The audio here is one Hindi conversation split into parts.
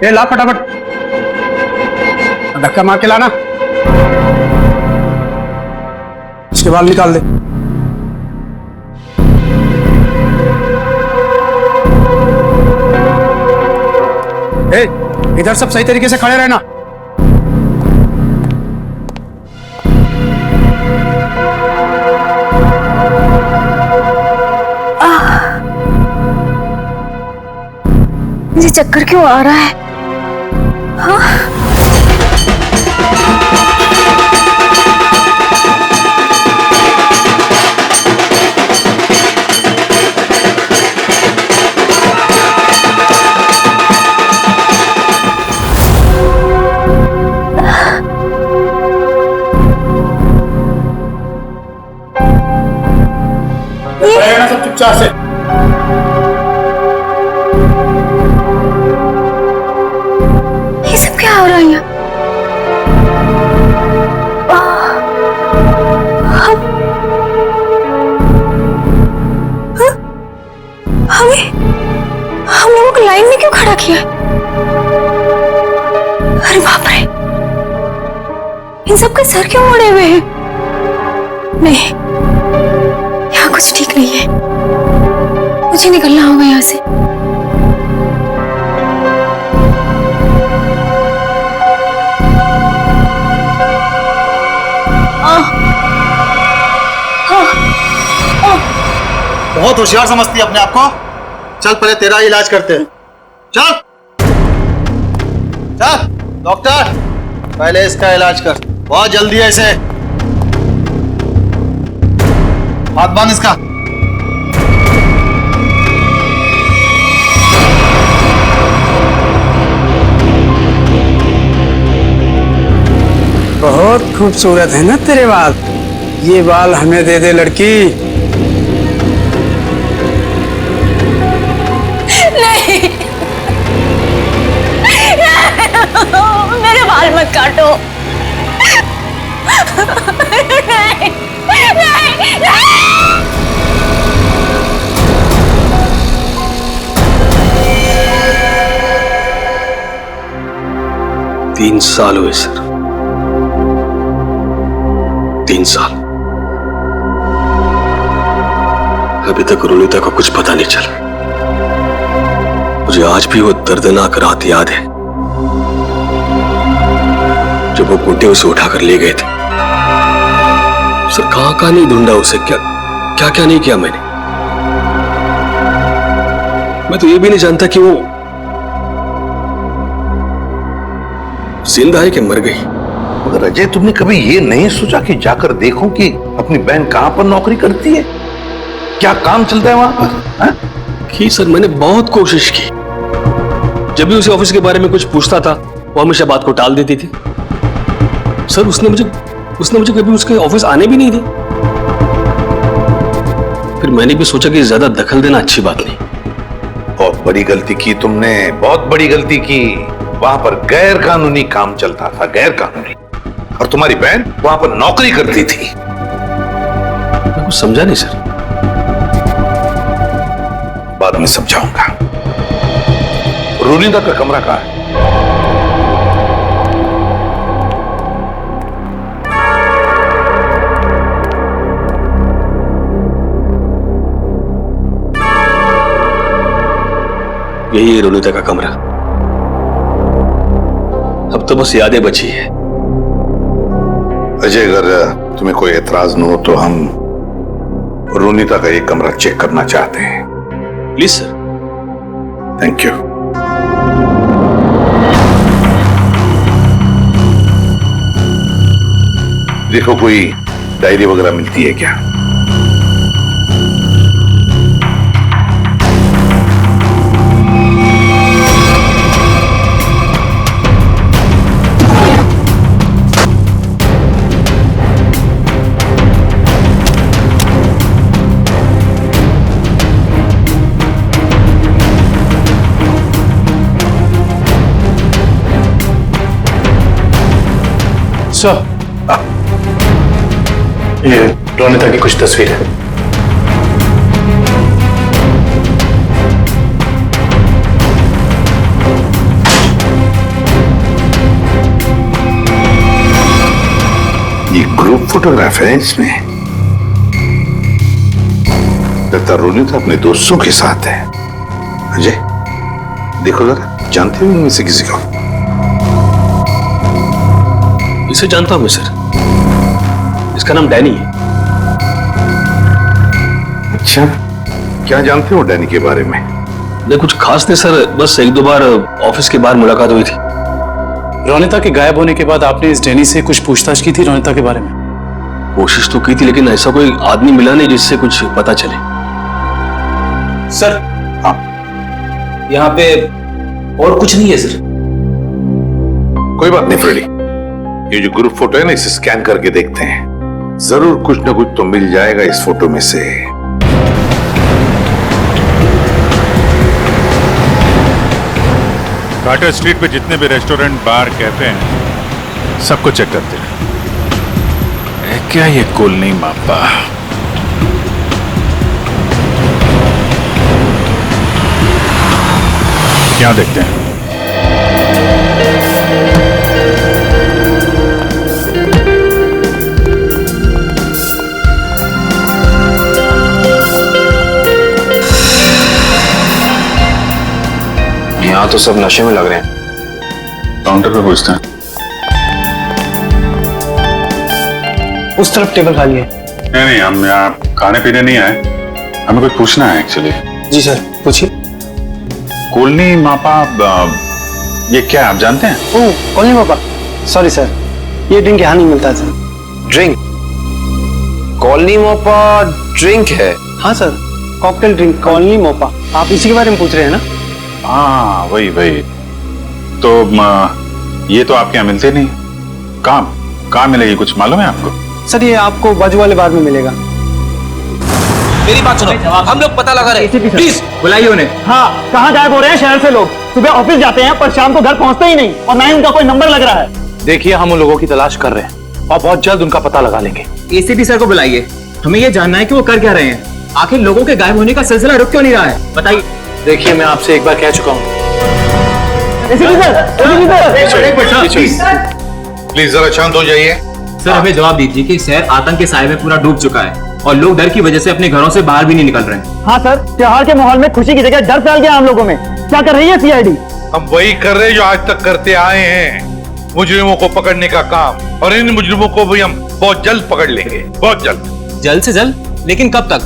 ये ला फटाफट, धक्का मार के लाना। इसके बाल निकाल दे। ए, इधर सब सही तरीके से खड़े रहना। मुझे चक्कर क्यों आ रहा है? हाँ? ये सब चुपचाप से। क्या हो रहा है यहाँ? हम लोगों को लाइन में क्यों खड़ा किया? अरे बाप रे, इन सब के सर क्यों मुड़े हुए हैं? नहीं, यहाँ कुछ ठीक नहीं है। मुझे निकलना होगा यहाँ से। बहुत होशियार समझती है अपने आप को। चल पहले तेरा इलाज करते हैं। चल चल डॉक्टर, पहले इसका इलाज कर। बहुत जल्दी है इसे। हाथ बांध इसका। बहुत खूबसूरत है ना तेरे बाल। ये बाल हमें दे दे लड़की। नहीं, मेरे बाल मत काटो। नहीं, नहीं, नहीं। 3 साल हुए सर, 3 साल। अभी तक रोनिता को कुछ पता नहीं चला। मुझे आज भी वो दर्दनाक रात याद है जब वो गुड्डे उसे उठाकर ले गए थे। सर कहां कहां नहीं ढूंढा उसे, क्या क्या क्या नहीं किया मैंने। मैं तो ये भी नहीं जानता कि वो जिंदा है कि मर गई। मगर अजय, तुमने कभी ये नहीं सोचा कि जाकर देखो कि अपनी बहन कहां पर नौकरी करती है, क्या काम चलता है वहां पर? हा? की सर, मैंने बहुत कोशिश की। जब भी उसे ऑफिस के बारे में कुछ पूछता था वो हमेशा बात को टाल देती थी। सर उसने मुझे कभी उसके ऑफिस आने भी नहीं दी। फिर मैंने भी सोचा कि ज्यादा दखल देना अच्छी बात नहीं। बहुत बड़ी गलती की तुमने, बहुत बड़ी गलती की। वहां पर गैर कानूनी काम चलता था, गैर कानूनी, और तुम्हारी बहन वहां पर नौकरी करती थी। मैं कुछ समझा नहीं सर। बाद में समझाऊंगा। रोनिता का कमरा कहां है? यही है रोनिता का कमरा। अब तो बस यादें बची है। अजय, अगर तुम्हें कोई एतराज न हो तो हम रोनिता का ये कमरा चेक करना चाहते हैं। Please sir. Thank you. देखो कोई डायरी वगैरह मिलती है क्या? सर, ये रोनिता की कुछ तस्वीर है। फोटोग्राफ है इसमें। लगता रोनिता अपने दोस्तों के साथ है। अजय देखो जरा, जानते हो इनमें से किसी को? इसे जानता हूं मैं सर, इसका नाम डैनी है। अच्छा, क्या जानते हो डैनी के बारे में? नहीं कुछ खास नहीं सर, बस एक दो बार ऑफिस के बाहर मुलाकात हुई थी। रोनिता के गायब होने के बाद आपने इस डैनी से कुछ पूछताछ की थी रोनिता के बारे में? कोशिश तो की थी, लेकिन ऐसा कोई आदमी मिला नहीं जिससे कुछ पता चले। सर हाँ, यहाँ पे और कुछ नहीं है सर। कोई बात नहीं फ्रेडी, ये जो ग्रुप फोटो है ना, इसे स्कैन करके देखते हैं। जरूर कुछ ना कुछ तो मिल जाएगा इस फोटो में से। कार्टर स्ट्रीट पे जितने भी रेस्टोरेंट, बार, कैफे हैं, सबको चेक करते हैं। क्या ये कुल नहीं मापा? क्या देखते हैं? यहाँ तो सब नशे में लग रहे हैं। काउंटर पे पूछते हैं। उस तरफ टेबल खाली है। नहीं, हम यहाँ खाने पीने नहीं आए, हमें कुछ पूछना है एक्चुअली। जी सर, पूछिए। कोलनी मापा, ये क्या आप जानते हैं? ओह, कॉलोनी पापा, सॉरी सर, ये ड्रिंक यहाँ नहीं मिलता sir. Drink? Colony Mopa drink है? हाँ sir, cocktail drink colony Mopa. आप इसी के बारे में पूछ रहे हैं ना? हाँ वही। तो ये तो आपके यहाँ मिलते नहीं। कहाँ मिलेगी, कुछ मालूम है आपको? सर ये आपको बाजू वाले बार में मिलेगा। मेरी बात सुनो, हम लोग पता लगा रहे हैं, प्लीज बुलाइए उन्हें। हाँ, कहाँ गायब हो रहे हैं शहर से लोग? सुबह ऑफिस जाते हैं पर शाम को घर पहुंचते ही नहीं, और ना ही उनका कोई नंबर लग रहा है। देखिए, हम उन लोगों की तलाश कर रहे हैं और बहुत जल्द उनका पता लगा लेंगे। एसीपी सर को बुलाइए, हमें ये जानना है कि वो कर क्या रहे हैं। आखिर लोगों के गायब होने का सिलसिला रुक क्यों नहीं रहा है, बताइए। देखिए, मैं आपसे एक बार कह चुका हूँ। प्लीज जरा शांत हो जाइए। सर हमें जवाब दीजिए कि शहर आतंक के साए में पूरा डूब चुका है और लोग डर की वजह से अपने घरों से बाहर भी नहीं निकल रहे हैं। हाँ सर, त्योहार के माहौल में खुशी की जगह डर फैल गया हम लोगों में। क्या कर रही है सीआईडी? हम वही कर रहे हैं जो आज तक करते आए हैं, मुजरिमों को पकड़ने का काम। और इन मुजरिमों को भी हम बहुत जल्द पकड़ लेंगे, बहुत जल्द। जल्द से जल्द? लेकिन कब तक?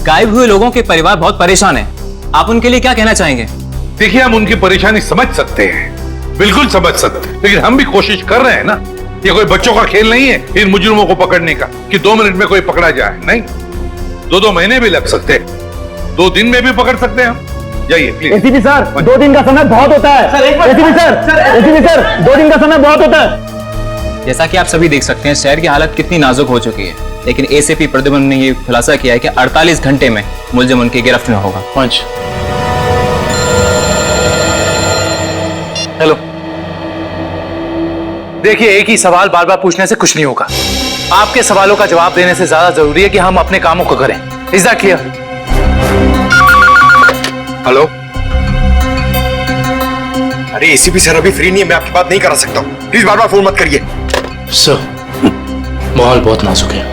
गायब हुए लोगों के परिवार बहुत परेशान हैं। आप उनके लिए क्या कहना चाहेंगे? देखिए, हम उनकी परेशानी समझ सकते हैं, बिल्कुल समझ सकते हैं, लेकिन हम भी कोशिश कर रहे हैं ना। ये कोई बच्चों का खेल नहीं है इन मुजरिमों को पकड़ने का कि 2 मिनट में कोई पकड़ा जाए। नहीं, 2 महीने भी लग सकते हैं, 2 दिन में भी पकड़ सकते हैं हम। जाइए प्लीज। एसीपी सर, 2 दिन का समय बहुत होता है। एसीपी सर, 2 दिन का समय बहुत होता है। जैसा कि आप सभी देख सकते हैं, शहर की हालत कितनी नाजुक हो चुकी है, लेकिन एसीपी प्रद्युम्न ने ये खुलासा किया है कि 48 घंटे में मुलजिम उनकी गिरफ्त में होगा। पंच। हेलो, देखिए, एक ही सवाल बार बार पूछने से कुछ नहीं होगा। आपके सवालों का जवाब देने से ज्यादा जरूरी है कि हम अपने कामों को करें। Is that clear? हेलो। अरे एसीपी सर अभी फ्री नहीं है, मैं आपकी बात नहीं करा सकता हूँ। प्लीज बार बार फोन मत करिए। सर, माहौल बहुत नाजुक है,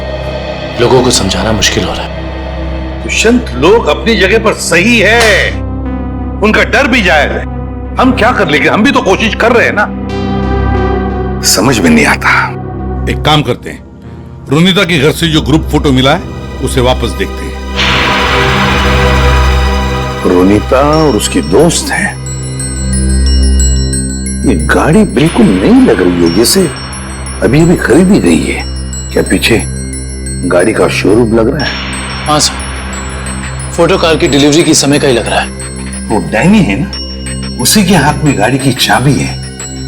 लोगों को समझाना मुश्किल हो रहा है। दुष्यंत, लोग अपनी जगह पर सही है, उनका डर भी जायज है। हम क्या कर लेंगे, हम भी तो कोशिश कर रहे हैं ना। समझ में नहीं आता। एक काम करते हैं, रोनिता के घर से जो ग्रुप फोटो मिला है उसे वापस देखते हैं। रोनिता और उसके दोस्त हैं। ये गाड़ी बिल्कुल नई लग रही है, जैसे अभी अभी खरीदी गई है। क्या पीछे गाड़ी का शोरूम लग रहा है? हाँ सर, फोटो कार की डिलीवरी की समय का ही लग रहा है। वो डैनी है ना, उसी के हाथ में गाड़ी की चाबी है।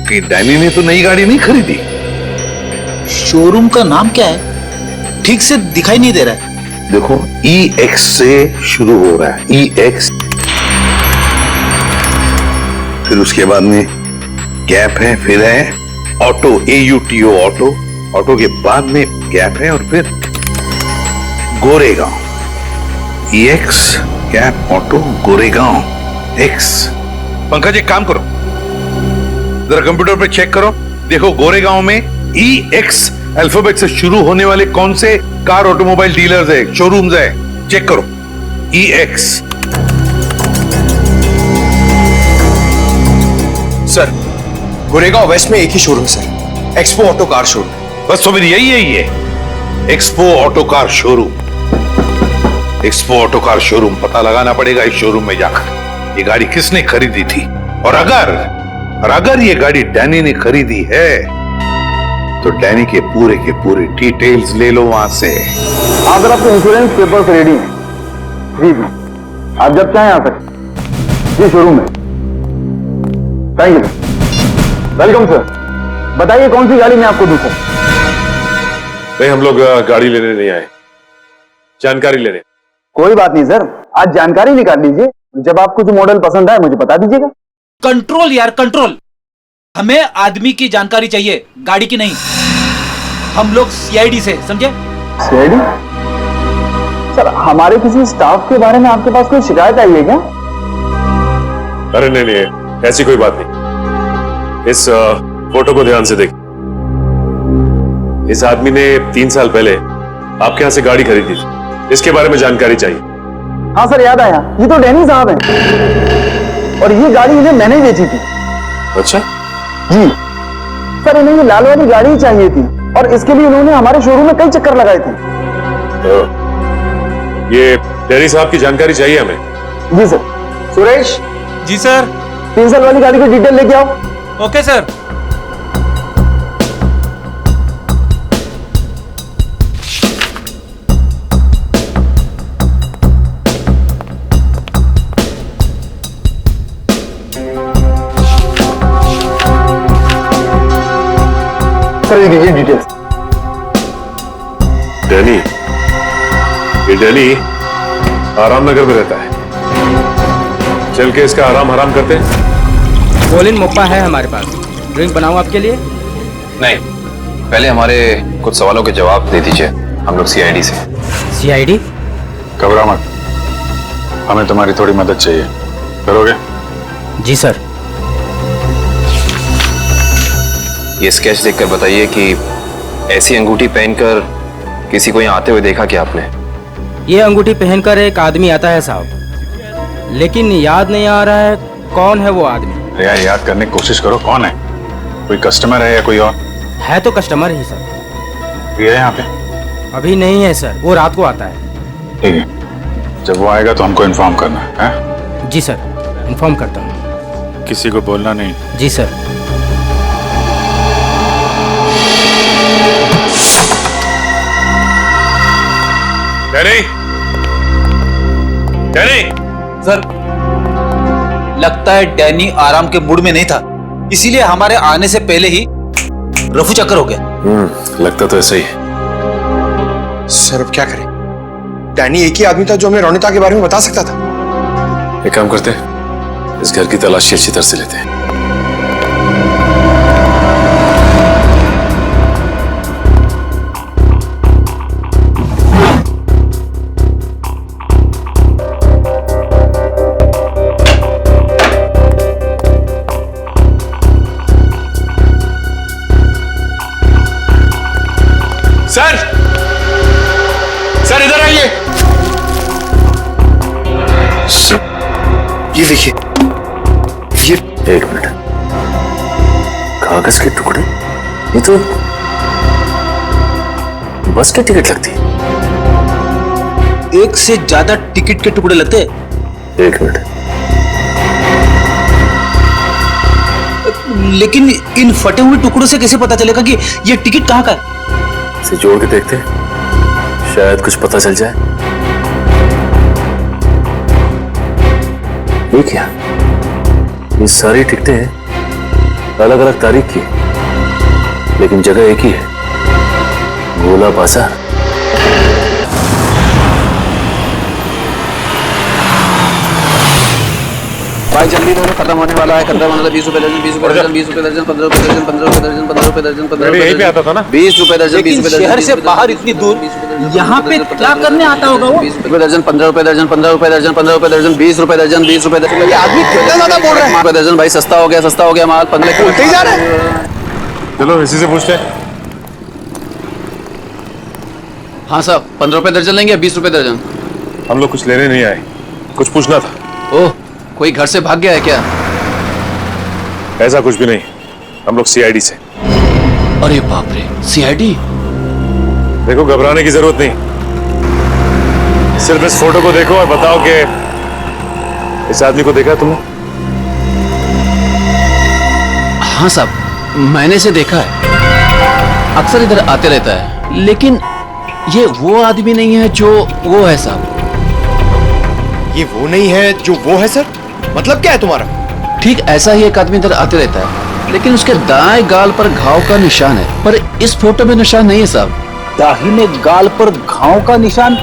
कि डैनी ने तो नई गाड़ी नहीं खरीदी। शोरूम का नाम क्या है? ठीक से दिखाई नहीं दे रहा है। देखो, EX से शुरू हो रहा है, EX। फिर उसके बाद में गैप है, फिर है ऑटो, AUTO ऑटो। ऑटो के बाद में गैप है और फिर Goregaon. EX gap auto Goregaon X। Pankaj, एक काम करो, जरा कंप्यूटर पे चेक करो, देखो गोरेगांव में EX अल्फाबेट से शुरू होने वाले कौन से कार ऑटोमोबाइल डीलर्स है, शोरूम्स है, चेक करो। EX। सर गोरेगांव वेस्ट में एक ही showroom sir, expo auto car showroom. बस तो फिर यही है ये expo auto car showroom. Expo auto car showroom पता लगाना पड़ेगा इस शोरूम में जाकर ये गाड़ी किसने खरीदी थी, और अगर ये गाड़ी डैनी ने खरीदी है तो डैनी के पूरे डिटेल्स ले लो वहां से। अगर आपके इंश्योरेंस पेपर्स रेडी हैं जी आप जब चाहें आ सकते जी शोरूम में। Thank you welcome sir. बताइए कौन सी गाड़ी मैं आपको दूं सर? नहीं, हम लोग गाड़ी लेने नहीं आए, जानकारी लेने। कोई बात नहीं सर, आज जानकारी निकाल लीजिए, जब आपको जो मॉडल पसंद आए मुझे बता दीजिएगा। कंट्रोल यार कंट्रोल, हमें आदमी की जानकारी चाहिए, गाड़ी की नहीं। हम लोग CID से, समझे? CID? सर हमारे किसी स्टाफ के बारे में आपके पास कोई शिकायत आई है क्या? अरे नहीं, ऐसी कोई बात नहीं। इस फोटो को ध्यान से देख। इस आदमी ने 3 साल पहले आपके यहां से गाड़ी खरीदी थी, इसके बारे में जानकारी चाहिए। हाँ सर याद आया, ये तो डैनी साहब हैं और ये गाड़ी इन्हें मैंने बेची थी। अच्छा जी सर, इन्हें ये लाल वाली गाड़ी ही चाहिए थी और इसके लिए उन्होंने हमारे शोरूम में कई चक्कर लगाए थे। ये डैनी साहब की जानकारी चाहिए हमें। जी सर। सुरेश। जी सर। 3 साल वाली गाड़ी की डिटेल लेके आओ। Okay sir. सर ये लीजिए डिटेल्स। डैनी आराम नगर में रहता है, चल के इसका आराम हराम करते हैं। कोलिन मोप्पा है हमारे पास, ड्रिंक बनाऊं आपके लिए? नहीं, पहले हमारे कुछ सवालों के जवाब दे दीजिए, हम लोग CID से। CID? घबरा मत, हमें तुम्हारी थोड़ी मदद चाहिए, करोगे? जी सर। ये स्केच देखकर बताइए कि ऐसी अंगूठी पहनकर किसी को यहाँ आते हुए देखा क्या आपने? ये अंगूठी पहनकर एक आदमी आता है साहब, लेकिन याद नहीं आ रहा है कौन है वो आदमी। यार याद करने की कोशिश करो, कौन है? कोई कस्टमर है या कोई और? है तो कस्टमर ही सर। ये है यहाँ पे? अभी नहीं है सर, वो रात को आता है। ठीक है, जब वो आएगा तो हमको इन्फॉर्म करना है। जी सर, इन्फॉर्म करता हूँ। किसी को बोलना नहीं। जी सर। डैनी सर, लगता है डैनी आराम के मूड में नहीं था, इसीलिए हमारे आने से पहले ही रफू चक्कर हो गया। लगता तो ऐसा ही है। सर अब क्या करें? डैनी एक ही आदमी था जो हमें रोनिता के बारे में बता सकता था। एक काम करते हैं, इस घर की तलाशी अच्छी तरह से लेते हैं। सर इधर आइए। ये देखिए, ये एक मिनट, कागज के टुकड़े? ये तो बस की टिकट लगती है। एक से ज्यादा टिकट के टुकड़े लगते? एक मिनट, लेकिन इन फटे हुए टुकड़ों से कैसे पता चलेगा कि ये टिकट कहाँ का है? इसे जोड़ के देखते हैं, शायद कुछ पता चल जाए। ये क्या? ये सारी टिकटें अलग अलग तारीख की, लेकिन जगह एक ही है, गोला बाजार। भाई जल्दी करो, खत्म होने वाला है। खत्म होने वाला 20 रुपए दर्जन, 20 रुपए दर्जन, 20 रुपए दर्जन, 15 रुपए दर्जन, 15 रुपए दर्जन, 15 रुपए दर्जन, 15 रुपए दर्जन, यहीं पे आता था ना? 20 रुपए दर्जन, 20 रुपए दर्जन। शहर से बाहर इतनी दूर यहाँ पे क्या करने आता होगा वो? 20 रुपए दर्जन, 15 रुपए दर्जन, 15 रुपए दर्जन, 15 रुपए दर्जन, 20 रुपए दर्जन, 20 रुपए दर्जन। ये आदमी कितना ज्यादा बोल रहे हैं। रुपए दर्जन भाई, सस्ता हो गया, सस्ता हो गया माल। 15 बोलते ही जा रहे हैं। चलो इसी से पूछते हैं। हाँ साहब, 15 रुपए दर्जन लेंगे या 20 रुपए दर्जन? हम लोग कुछ लेने नहीं आए, कुछ पूछना था। ओह, कोई घर से भाग गया है क्या? ऐसा कुछ भी नहीं, हम लोग सीआईडी से। अरे बाप रे, सीआईडी? देखो, घबराने की जरूरत नहीं, सिर्फ इस फोटो को देखो और बताओ कि इस आदमी को देखा तुमने? हाँ साहब, मैंने इसे देखा है, अक्सर इधर आते रहता है, लेकिन ये वो आदमी नहीं है जो वो है साहब। ये वो नहीं है जो वो है सर? मतलब क्या है तुम्हारा? ठीक ऐसा ही एक आदमी इधर आते रहता है, लेकिन उसके दाएं गाल पर घाव का निशान है, पर इस फोटो में निशान नहीं है साहब। दाहिने गाल पर घाव का निशान?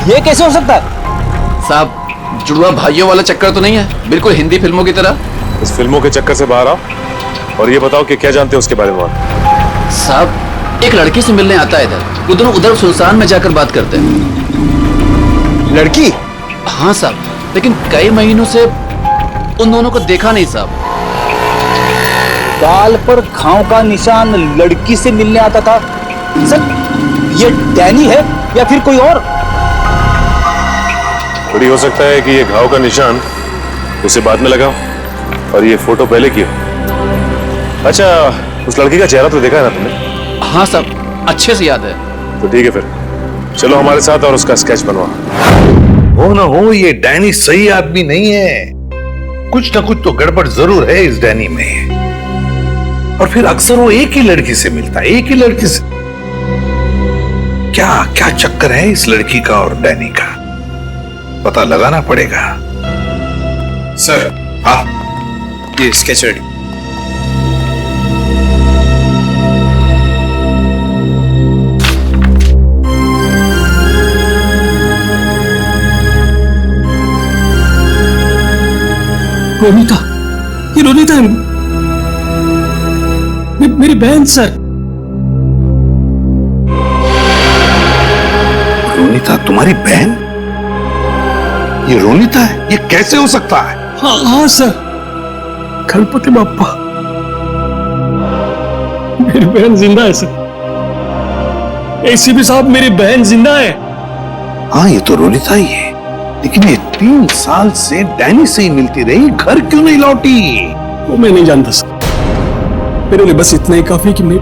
ये कैसे हो सकता है? साहब, जुड़वा भाइयों वाला चक्कर तो नहीं है? बिल्कुल हिंदी फिल्मों की तरह। इस फिल्मों के चक्कर से बाहर आओ और ये बताओ कि क्या जानते हो उसके बारे में। साहब, एक लड़की से मिलने आता है इधर, वो दोनों उधर सुनसान में जाकर बात करते हैं। लड़की? हाँ साहब, लेकिन कई महीनों से उन दोनों को देखा नहीं साहब। गाल पर घाव का निशान, लड़की से मिलने आता था? सर, ये डैनी है या फिर कोई और? थोड़ी हो सकता है कि ये घाव का निशान उसे बाद में लगा और ये फोटो पहले की हो। अच्छा, उस लड़की का चेहरा तो देखा है ना तुमने? हाँ साहब, अच्छे से याद है। तो ठीक है, फिर चलो हमारे साथ और उसका स्केच बनवा। हो ना हो, ये डैनी सही आदमी नहीं है, कुछ ना कुछ तो गड़बड़ जरूर है इस डैनी में। और फिर अक्सर वो एक ही लड़की से मिलता है, एक ही लड़की से। क्या क्या चक्कर है इस लड़की का और डैनी का, पता लगाना पड़ेगा। सर, हाँ, ये स्केच रेडी। रोनिता, ये रोनिता है, मेरी बहन सर। रोनिता तुम्हारी बहन? ये रोनिता है? ये कैसे हो सकता है? हाँ सर, गणपति बाप्पा, मेरी बहन जिंदा है सर। एसीपी साहब, मेरी बहन जिंदा है। हाँ, ये तो रोनिता ही है, लेकिन ये 3 साल से डैनी से ही मिलती रही, घर क्यों नहीं लौटी? वो मैं नहीं जानता सर, मेरे लिए बस इतना ही काफी कि मेरी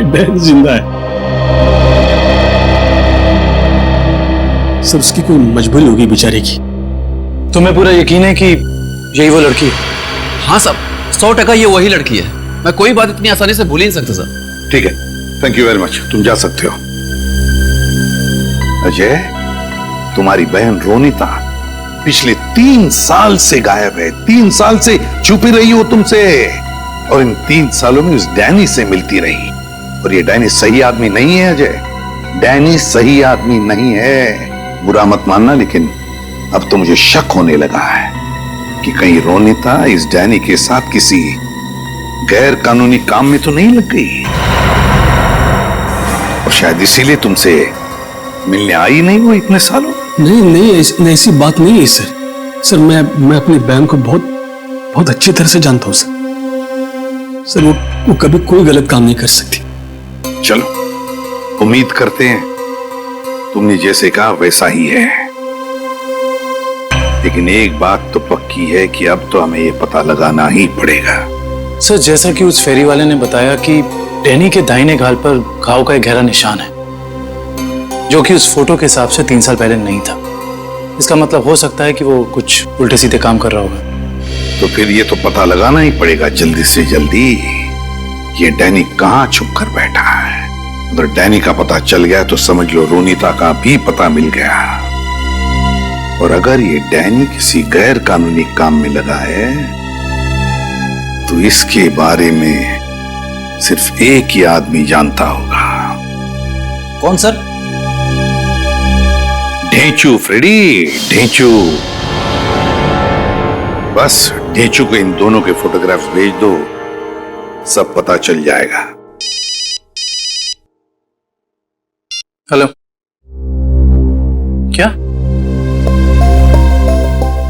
बहन जिंदा है सर। उसकी कोई मजबूरी होगी बेचारे की। तुम्हें पूरा यकीन है कि यही वो लड़की है? हाँ साहब, 100% ये वही लड़की है। मैं कोई बात इतनी आसानी से भूल ही नहीं सकता सर। ठीक है, थैंक यू वेरी मच, तुम जा सकते हो। अजय, तुम्हारी बहन रोनिता पिछले 3 साल से गायब है, 3 साल से छुपी रही हो तुमसे, और इन 3 सालों में उस डैनी से मिलती रही। और ये डैनी सही आदमी नहीं है अजय, डैनी सही आदमी नहीं है। बुरा मत मानना, लेकिन अब तो मुझे शक होने लगा है कि कहीं रोनिता इस डैनी के साथ किसी गैर कानूनी काम में तो नहीं लग गई, और शायद इसीलिए तुमसे मिलने आई नहीं वो इतने सालों। नहीं, ऐसी बात नहीं है सर। सर, मैं अपनी बहन को बहुत अच्छी तरह से जानता हूं सर। सर, वो कभी कोई गलत काम नहीं कर सकती। चलो, उम्मीद करते हैं तुमने जैसे कहा वैसा ही है, लेकिन एक बात तो पक्की है कि अब तो हमें ये पता लगाना ही पड़ेगा। सर, जैसा कि उस फेरी वाले ने बताया कि डैनी के दाहिने गाल पर घाव का एक गहरा निशान है, जो कि उस फोटो के हिसाब से 3 साल पहले नहीं था। इसका मतलब हो सकता है कि वो कुछ उल्टे सीधे काम कर रहा होगा। तो फिर ये तो पता लगाना ही पड़ेगा जल्दी से जल्दी, ये डैनी कहाँ छुप कर बैठा है। अगर डैनी का पता चल गया तो समझ लो रोनिता का भी पता मिल गया, और अगर ये डैनी किसी गैर कानूनी काम में लगा है तो इसके बारे में सिर्फ एक ही आदमी जानता होगा। कौन सर? ढेंचू फ्रेडी, ढेंचू। बस ढेंचू को इन दोनों के फोटोग्राफ्स भेज दो, सब पता चल जाएगा। हेलो, क्या?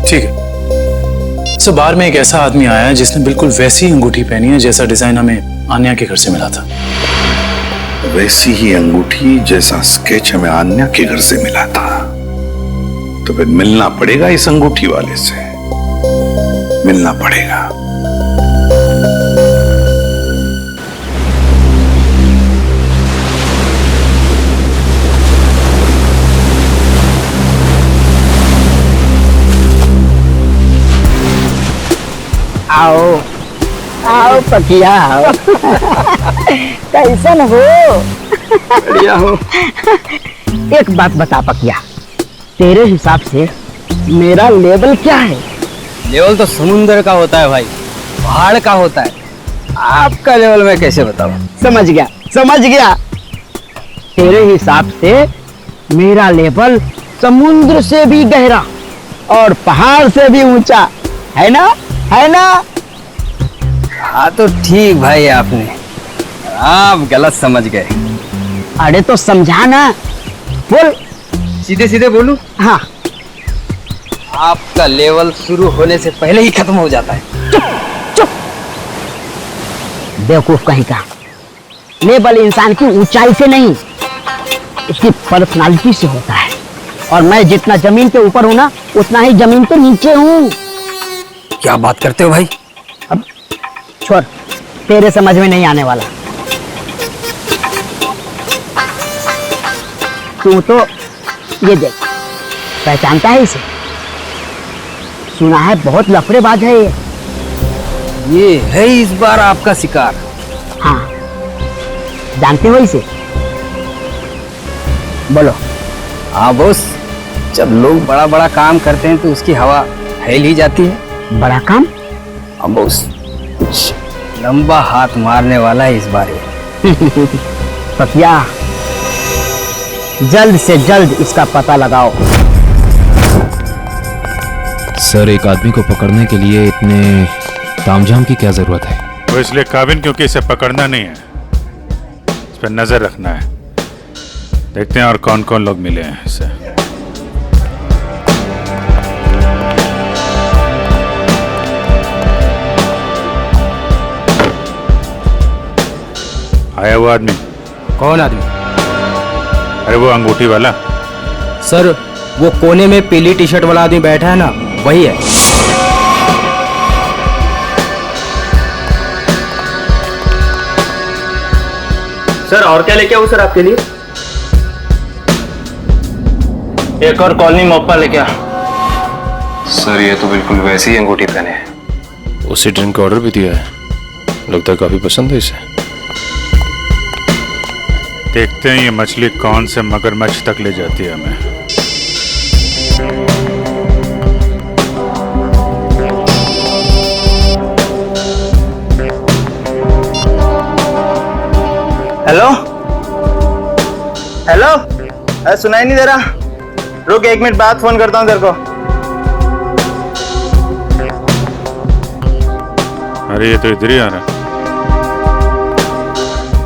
ठीक है सर, बार में एक ऐसा आदमी आया है जिसने बिल्कुल वैसी अंगूठी पहनी है जैसा डिजाइन हमें आन्या के घर से मिला था। वैसी ही अंगूठी जैसा स्केच हमें आन्या के घर से मिला था, तो फिर मिलना पड़ेगा इस अंगूठी वाले से, मिलना पड़ेगा। आओ आओ पकिया आओ। कैसन हो? बढ़िया हो। एक बात बता पकिया, तेरे हिसाब से मेरा लेवल क्या है? लेवल तो समुंदर का होता है भाई, पहाड़ का होता है। आपका लेवल मैं कैसे बताऊं? समझ गया समझ गया। तेरे हिसाब से मेरा लेवल समुद्र से भी गहरा और पहाड़ से भी ऊंचा है ना? है ना? हाँ तो ठीक भाई, आपने आप गलत समझ गए। अरे तो समझा ना, बोल। सीधे सीधे बोलूं? हाँ। आपका लेवल शुरू होने से पहले ही खत्म हो जाता है। बेवकूफ कहीं का। लेवल इंसान की ऊंचाई से नहीं, उसकी पर्सनालिटी से होता है। और मैं जितना जमीन के ऊपर हूं ना, उतना ही जमीन के नीचे हूं। क्या बात करते हो भाई? अब छोड़, तेरे समझ में नहीं आने वाला। तू तो ये देख, पहचानता है इसे? सुना है बहुत लफड़ेबाज है ये है इस बार आपका शिकार। हाँ, जानते हो इसे? बोलो। हाँ बॉस, जब लोग बड़ा बड़ा काम करते हैं तो उसकी हवा फैल ही जाती है। बड़ा काम? हाँ बॉस, कुछ लंबा हाथ मारने वाला है इस बार ये। पकिया, जल्द से जल्द इसका पता लगाओ। सर, एक आदमी को पकड़ने के लिए इतने तामझाम की क्या जरूरत है? वो इसलिए काबिन क्योंकि इसे पकड़ना नहीं है, इस पर नजर रखना है। देखते हैं और कौन कौन लोग मिले हैं इससे। आया वो आदमी? कौन आदमी? अरे वो अंगूठी वाला। सर, वो कोने में पीली टी शर्ट वाला आदमी बैठा है ना, वही है। सर, और क्या लेके आऊं सर आपके लिए? एक और कॉलोनी मोपा लेके आ। सर, ये तो बिल्कुल वैसी ही अंगूठी पहने है। उसे ड्रिंक का ऑर्डर भी दिया है, लगता है काफी पसंद है इसे। देखते हैं ये मछली कौन से मगरमच्छ तक ले जाती है हमें। हेलो हेलो, अरे सुनाई नहीं दे रहा? रुक, 1 मिनट बाद फोन करता हूँ तेरे को। अरे ये तो इधर ही आ रहा है।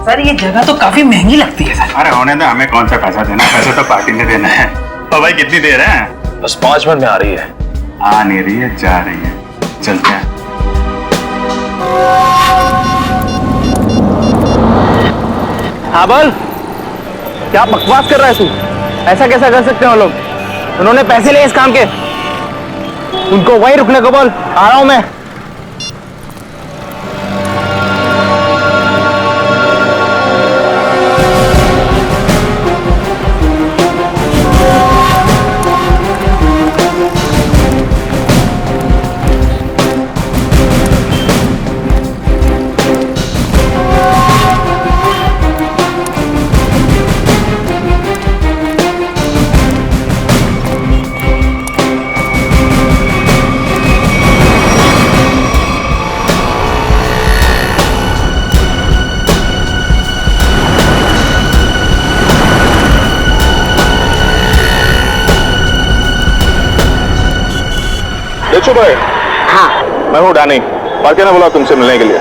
सर, ये जगह तो काफी महंगी लगती है सर। अरे होने दे, हमें कौन सा पैसा देना, पैसा तो पार्टी ने देना है। तो भाई कितनी देर है? बस 5 मिनट में आ रही है। आ नहीं रही है, जा रही है। चलते हैं। हाँ बोल, क्या बकवास कर रहा है तू? ऐसा कैसा कर सकते हो लोग? उन्होंने पैसे लिए इस काम के, उनको वहीं रुकने को बोल। आ रहा हूं मैं। भाई, हाँ, मैं हूँ डैनी। पार्टी ने बोला तुमसे मिलने के लिए।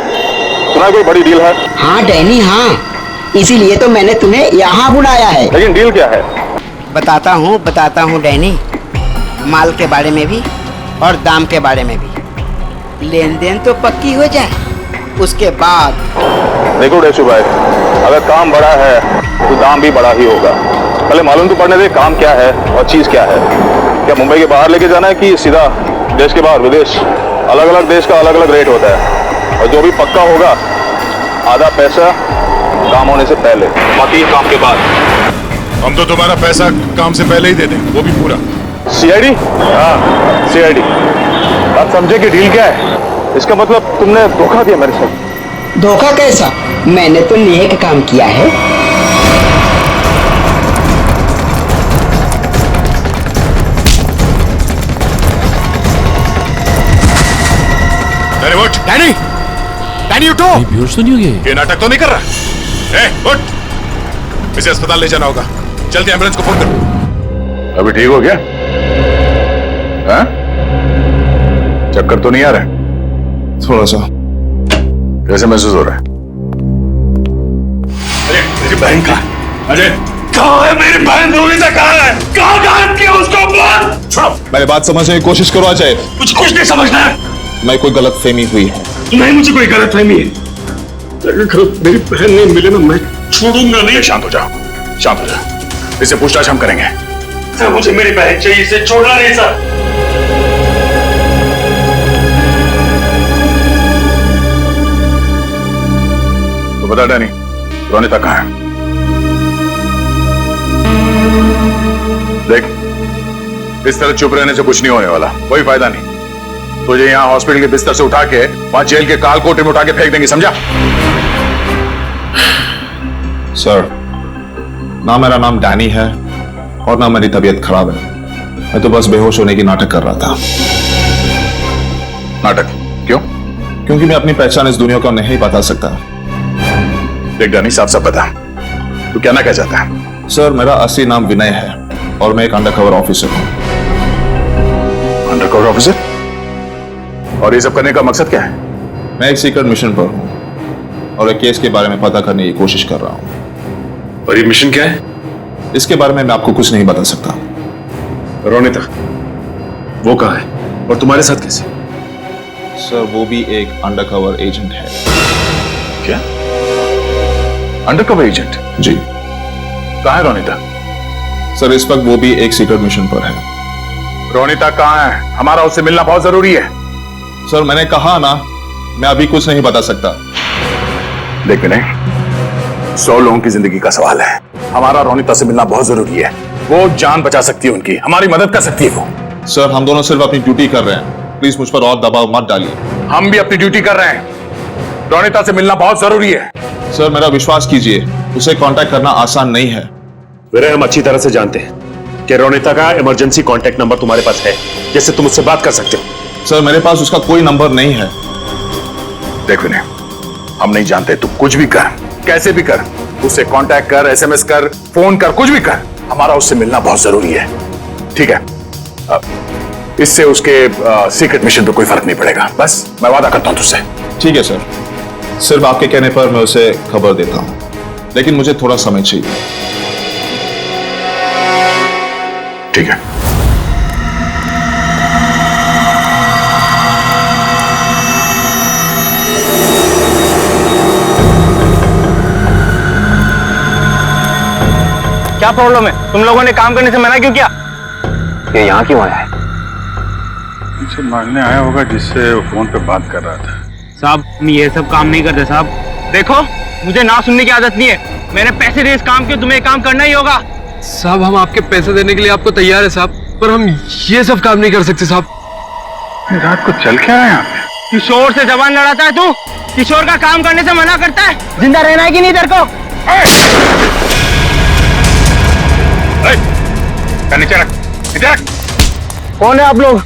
सुना कोई बड़ी डील है? हाँ डैनी, हाँ, इसीलिए तो मैंने तुम्हें यहाँ बुलाया है। लेकिन डील क्या है? बताता हूँ डैनी। माल के बारे में भी और दाम के बारे में भी। लेन देन तो पक्की हो जाए, उसके बाद। देखो डेशू भाई, अगर काम बड़ा है तो दाम भी बड़ा ही होगा। पहले मालूम तो पड़ने दे काम क्या है और चीज क्या है। क्या मुंबई के बाहर लेके जाना है कि सीधा देश के बाहर विदेश? अलग अलग देश का अलग अलग रेट होता है और जो भी पक्का होगा आधा पैसा काम होने से पहले, बाकी काम के बाद। हम तो तुम्हारा पैसा काम से पहले ही दे दें, वो भी पूरा। सीआईडी? हाँ सीआईडी। बात समझे कि डील क्या है? इसका मतलब तुमने धोखा दिया मेरे साथ। धोखा कैसा? मैंने तो नेक काम किया है। अरे उठ डैनी, डैनी उठो। बेहोश तो नहीं हो गए? ये नाटक तो नहीं कर रहा? उठ, इसे अस्पताल ले जाना होगा। जल्दी एम्बुलेंस को फोन करो। अभी ठीक हो गया? हाँ? चक्कर तो नहीं आ रहा? थोड़ा सा। कैसे महसूस हो रहा है? अरे मेरी बहन कहाँ? अरे कहाँ है मेरी बहन? रोनिता कहाँ है? कहाँ गायब किया उसको? बोल। छोड़ो, मेरी बात समझने की कोशिश करो अजय। मुझे कुछ नहीं समझना है। मैं कोई गलत फहमी हुई है। नहीं, मुझे कोई गलत फहमी है। मेरी बहन नहीं मिले ना, मैं छोड़ूंगा नहीं। शांत हो जाओ, शांत हो जाओ। इसे पूछताछ हम करेंगे। सर मुझे मेरी बहन चाहिए, इसे छोड़ना नहीं सर। तो बता डैनी, रोनिता कहाँ है? देख, इस तरह चुप रहने से कुछ नहीं होने वाला, कोई फायदा नहीं। तुझे यहाँ हॉस्पिटल के बिस्तर से उठा के वहां जेल के काल कोठरी में उठा के फेंक देंगे, समझा? सर, ना मेरा नाम डैनी है और ना मेरी तबीयत खराब है। मैं तो बस बेहोश होने की नाटक कर रहा था। नाटक? क्यों? क्योंकि मैं अपनी पहचान इस दुनिया को नहीं बता सकता। देख डैनी, साफ साफ बता, तू कहना क्या चाहता है? सर, मेरा असली नाम विनय है और मैं एक अंडरकवर ऑफिसर हूँ। Undercover officer? और ये सब करने का मकसद क्या है? मैं एक सीक्रेट मिशन पर हूँ और एक केस के बारे में पता करने की कोशिश कर रहा हूँ। और ये मिशन क्या है? इसके बारे में मैं आपको कुछ नहीं बता सकता। रोनिता वो कहाँ है और तुम्हारे साथ कैसे? सर, वो भी एक अंडरकवर एजेंट है। क्या? Undercover agent? जी। कहाँ है रोनिता? सर, इस वक्त वो भी एक सीक्रेट मिशन पर है। रोनिता कहाँ है? हमारा उससे मिलना बहुत जरूरी है। सर, मैंने कहा ना, मैं अभी कुछ नहीं बता सकता। देख विनय, 100 लोगों की जिंदगी का सवाल है। हमारा रोनिता से मिलना बहुत जरूरी है। वो जान बचा सकती है उनकी, हमारी मदद कर सकती है वो। सर, हम दोनों सिर्फ अपनी ड्यूटी कर रहे हैं। प्लीज मुझ पर और दबाव मत डालिए। हम भी अपनी ड्यूटी कर रहे हैं। रोनिता से मिलना बहुत जरूरी है। सर, मेरा विश्वास कीजिए, उसे कांटेक्ट करना आसान नहीं है। विनय, हम अच्छी तरह से जानते हैं कि रोनिता का इमरजेंसी कांटेक्ट नंबर तुम्हारे पास है, जिससे तुम उससे बात कर सकते हो। सर, मेरे पास उसका कोई नंबर नहीं है। देख विनय, हम नहीं जानते, तू कुछ भी कर, कैसे भी कर, उससे कांटेक्ट कर, एसएमएस कर, फोन कर, कुछ भी कर, हमारा उससे मिलना बहुत जरूरी है। ठीक है? इससे उसके सीक्रेट मिशन पे कोई फर्क नहीं पड़ेगा। बस मैं वादा करता हूं तुझसे। ठीक है सर, सिर्फ आपके कहने पर मैं उसे खबर देता हूं, लेकिन मुझे थोड़ा समय चाहिए। ठीक है। क्या प्रॉब्लम है? तुम लोगों ने काम करने से मना क्यों किया? ये यहाँ क्यों आया है? मुझे मारने आया होगा जिससे फोन पे बात कर रहा था। साहब, हम ये सब काम नहीं करते साहब। देखो, मुझे ना सुनने की आदत नहीं है। मैंने पैसे दिए इस काम के, तुम्हें काम करना ही होगा। साहब, हम आपके पैसे देने के लिए आपको तैयार है साहब, पर हम ये सब काम नहीं कर सकते साहब। रात को चल क्या रहा है यहाँ पे? किशोर से जबान लड़ाता है तू? किशोर का काम करने से मना करता है? जिंदा रहना है कि नहीं तेरे को? नीचे रख, नीचे रख। कौन है आप लोग?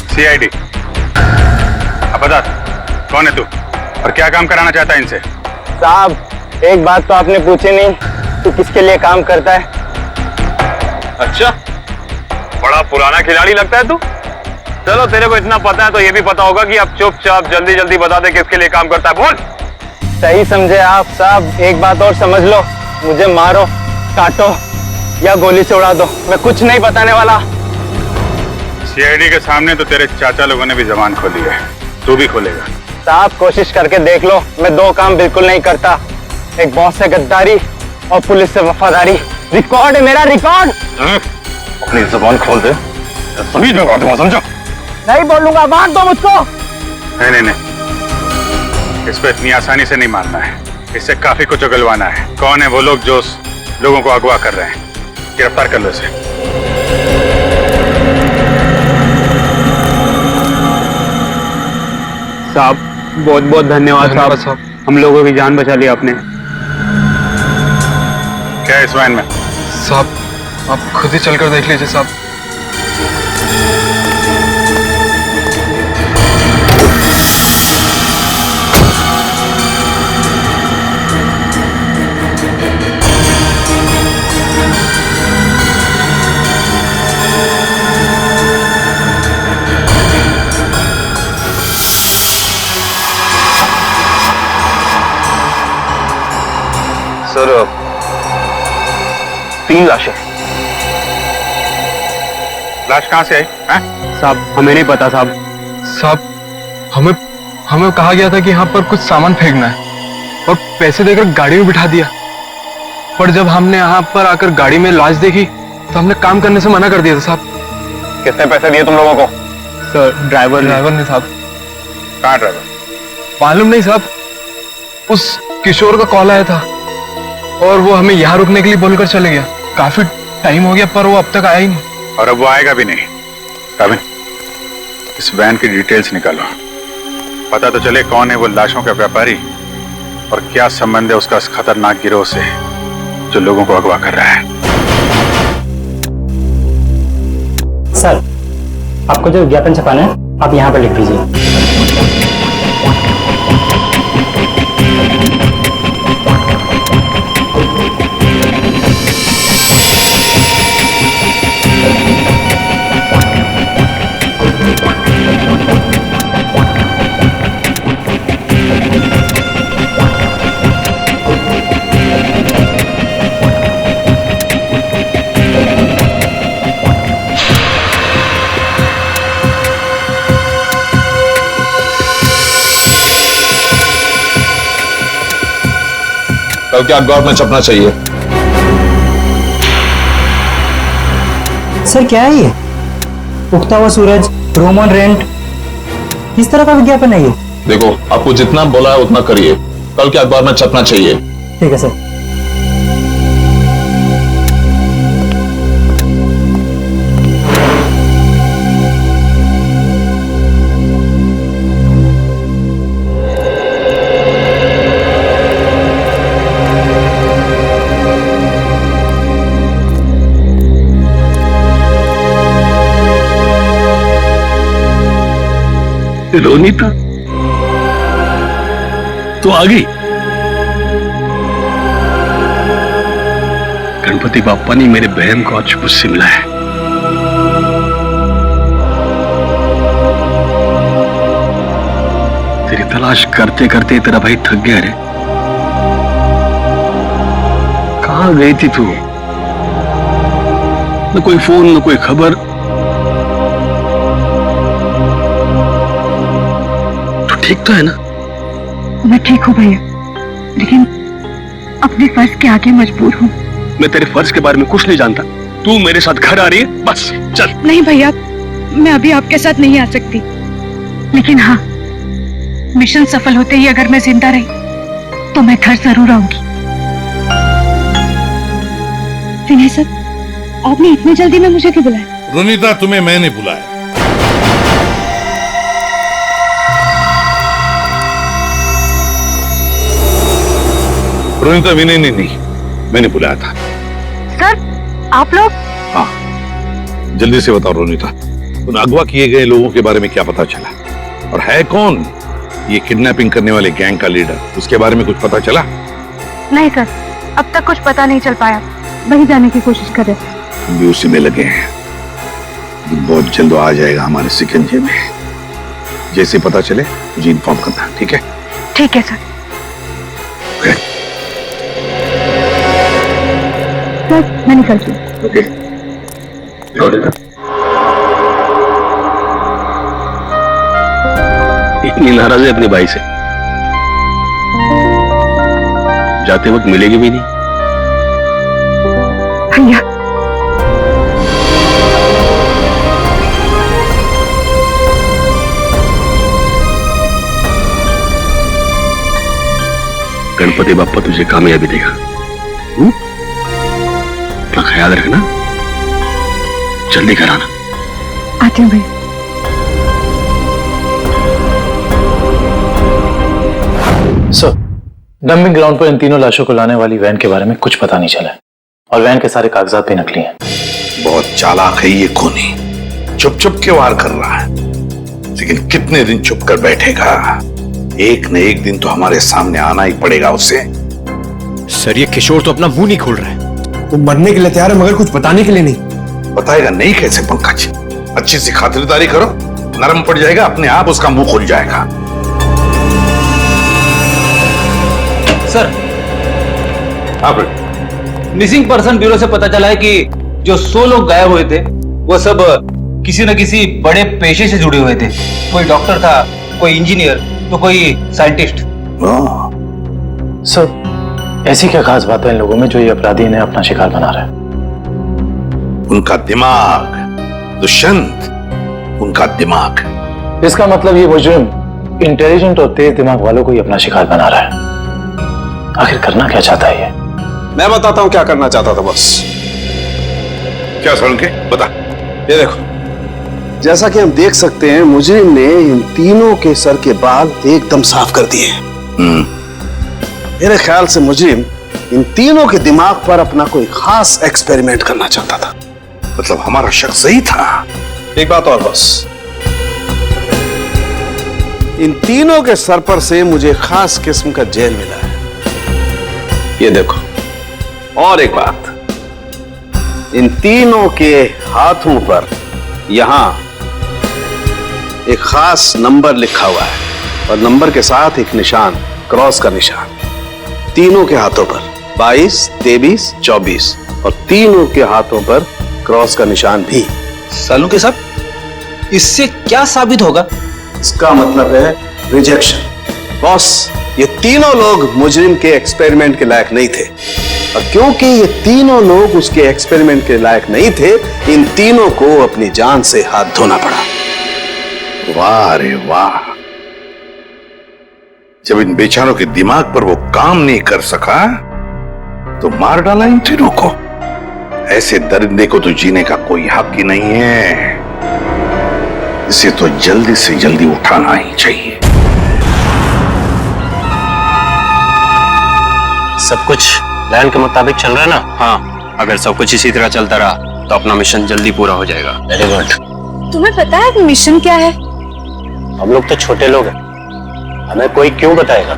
सीआईडी। अब बता, कौन है तू और क्या काम कराना चाहता है इनसे? साहब, एक बात तो आपने पूछी नहीं, तू किसके लिए काम करता है? अच्छा, बड़ा पुराना खिलाड़ी लगता है तू। चलो, तेरे को इतना पता है तो ये भी पता होगा कि अब चुपचाप जल्दी जल्दी बता दे किसके लिए काम करता है। बोल। सही समझे आप साहब। एक बात और समझ लो, मुझे मारो, काटो या गोली से उड़ा दो, मैं कुछ नहीं बताने वाला। सीआईडी के सामने तो तेरे चाचा लोगों ने भी जबान खोली है, तू भी खोलेगा? साहब, कोशिश करके देख लो, मैं 2 काम बिल्कुल नहीं करता। एक बॉस से गद्दारी और पुलिस से वफादारी, रिकॉर्ड है मेरा, रिकॉर्ड। अपनी जुबान खोल दे, सभी में बात दूंगा, समझो? नहीं बोलूंगा, मार दो मुझको। नहीं, इस पे इतनी आसानी से नहीं मारना है, इससे काफी कुछ उगलवाना है। कौन है वो लोग जो लोगों को अगवा कर रहे हैं? गिरफ्तार कर लो इसे। साहब बहुत बहुत धन्यवाद साहब, हम लोगों की जान बचा ली आपने। क्या है इस वैन में? साहब आप खुद ही चलकर देख लीजिए साहब। सर 3 लाशें। लाश कहां से आई? साहब हमें नहीं पता साहब। साहब हमें कहा गया था कि यहाँ पर कुछ सामान फेंकना है और पैसे देकर गाड़ी में बिठा दिया, पर जब हमने यहाँ पर आकर गाड़ी में लाश देखी तो हमने काम करने से मना कर दिया था साहब। कितने पैसे दिए तुम लोगों को? सर ड्राइवर ने साहब। कहाँ ड्राइवर? मालूम नहीं साहब, उस किशोर का कॉल आया था और वो हमें यहाँ रुकने के लिए बोलकर चले गया। काफी टाइम हो गया पर वो अब तक आया ही नहीं। और अब वो आएगा भी नहीं। काबिन, इस वैन की डिटेल्स निकालो, पता तो चले कौन है वो लाशों का व्यापारी और क्या संबंध है उसका इस खतरनाक गिरोह से जो लोगों को अगवा कर रहा है। सर आपको जो विज्ञापन छपाना है आप यहाँ पर लिख दीजिए। कल के अखबार में छपना चाहिए। सर क्या है ये? उगता हुआ सूरज, रूम ऑन रेंट, किस तरह का विज्ञापन है ये? देखो आपको जितना बोला है उतना करिए, कल के अखबार में छपना चाहिए। ठीक है सर। रोनीता तो आ गई। गणपति बापा ने मेरे बहन को आज मुझसे मिला है। तेरी तलाश करते करते तेरा भाई थक गया रे। कहां गई थी तू? न कोई फोन न कोई खबर। ठीक तो है ना? मैं ठीक हूँ भैया, लेकिन अपने फर्ज के आगे मजबूर हूँ। मैं तेरे फर्ज के बारे में कुछ नहीं जानता। तू मेरे साथ घर आ रही है, बस चल। नहीं भैया, मैं अभी आपके साथ नहीं आ सकती, लेकिन हाँ, मिशन सफल होते ही अगर मैं जिंदा रही तो मैं घर जरूर आऊंगी। विनय सर, आपने इतनी जल्दी में मुझे क्यों बुलाया? रोनीता, तुम्हें मैंने बुलाया। रोनीता, विनय ने नहीं, मैंने बुलाया था। सर आप लोग? हाँ, जल्दी से बताओ रोनीता, उन अगवा किए गए लोगों के बारे में क्या पता चला? और है कौन ये किडनैपिंग करने वाले गैंग का लीडर? उसके बारे में कुछ पता चला? नहीं सर, अब तक कुछ पता नहीं चल पाया, वही जाने की कोशिश कर रहे। हम भी उसी में लगे हैं, बहुत जल्द आ जाएगा हमारे शिकंजे में। जैसे पता चले मुझे इन्फॉर्म करना, ठीक है? ठीक है सर। सर मैं निकलती हूँ। ओके। इतनी नाराज है अपने भाई से? जाते वक्त मिलेगी भी नहीं। भैया गणपति बाप्पा तुझे कामयाबी देगा। अपना ख्याल रखना, जल्दी घर आना। आती हूँ भैया। सर, डंपिंग ग्राउंड पर इन तीनों लाशों को लाने वाली वैन के बारे में कुछ पता नहीं चला है और वैन के सारे कागजात भी नकली हैं। बहुत चालाक है ये खूनी, चुप चुप के वार कर रहा है, लेकिन कितने दिन चुप कर बैठेगा? एक न एक दिन तो हमारे सामने आना ही पड़ेगा उसे। सर, ये किशोर तो अपना मुंह नहीं खोल रहा है। वो मरने के लिए तैयार है मगर कुछ बताने के लिए नहीं। बताएगा नहीं कैसे पंकज? अच्छी सी खातिरदारी करो, नरम पड़ जाएगा, अपने आप उसका मुंह खुल जाएगा। सर, मिसिंग पर्सन ब्यूरो से पता चला है कि जो 100 लोग गायब हुए थे वो सब किसी न किसी बड़े पेशे से जुड़े हुए थे। कोई डॉक्टर था, कोई इंजीनियर, तो कोई साइंटिस्ट। सर, ऐसी क्या खास बात है इन लोगों में जो ये अपराधी इन्हें अपना शिकार बना रहा है? उनका दिमाग दुष्यंत, उनका दिमाग। इसका मतलब ये मुजरिम इंटेलिजेंट और तेज दिमाग वालों को ही अपना शिकार बना रहा है। आखिर करना क्या चाहता है ये? मैं बताता हूं क्या करना चाहता था बस। क्या सड़के बता। ये देखो, जैसा कि हम देख सकते हैं, मुजरिम ने इन तीनों के सर के बाल एकदम साफ कर दिए। मेरे ख्याल से मुजरिम इन तीनों के दिमाग पर अपना कोई खास एक्सपेरिमेंट करना चाहता था। मतलब हमारा शक सही था। एक बात और बस, इन तीनों के सर पर से मुझे खास किस्म का जेल मिला है। ये देखो, और एक बात, इन तीनों के हाथों पर यहां एक खास नंबर लिखा हुआ है और नंबर के साथ एक निशान, क्रॉस का निशान। तीनों के हाथों पर 22, 23, 24 और तीनों के हाथों पर क्रॉस का निशान भी। सालू के साहब, इससे क्या साबित होगा? इसका मतलब है रिजेक्शन। बॉस, ये तीनों लोग मुजरिम के एक्सपेरिमेंट के लायक नहीं थे और क्योंकि ये तीनों लोग उसके एक्सपेरिमेंट के लायक नहीं थे, इन तीनों को अपनी जान से हाथ धोना पड़ा। वाह रे वाह, जब इन बेचारों के दिमाग पर वो काम नहीं कर सका तो मार डाला इन तीनों को। ऐसे दरिंदे को तो जीने का कोई हक ही नहीं है। इसे तो जल्दी से जल्दी उठाना ही चाहिए। सब कुछ प्लान के मुताबिक चल रहा है ना? हाँ, अगर सब कुछ इसी तरह चलता रहा तो अपना मिशन जल्दी पूरा हो जाएगा। Very good. तुम्हें पता है मिशन क्या है? हम लोग तो छोटे लोग हैं, हमें कोई क्यों बताएगा?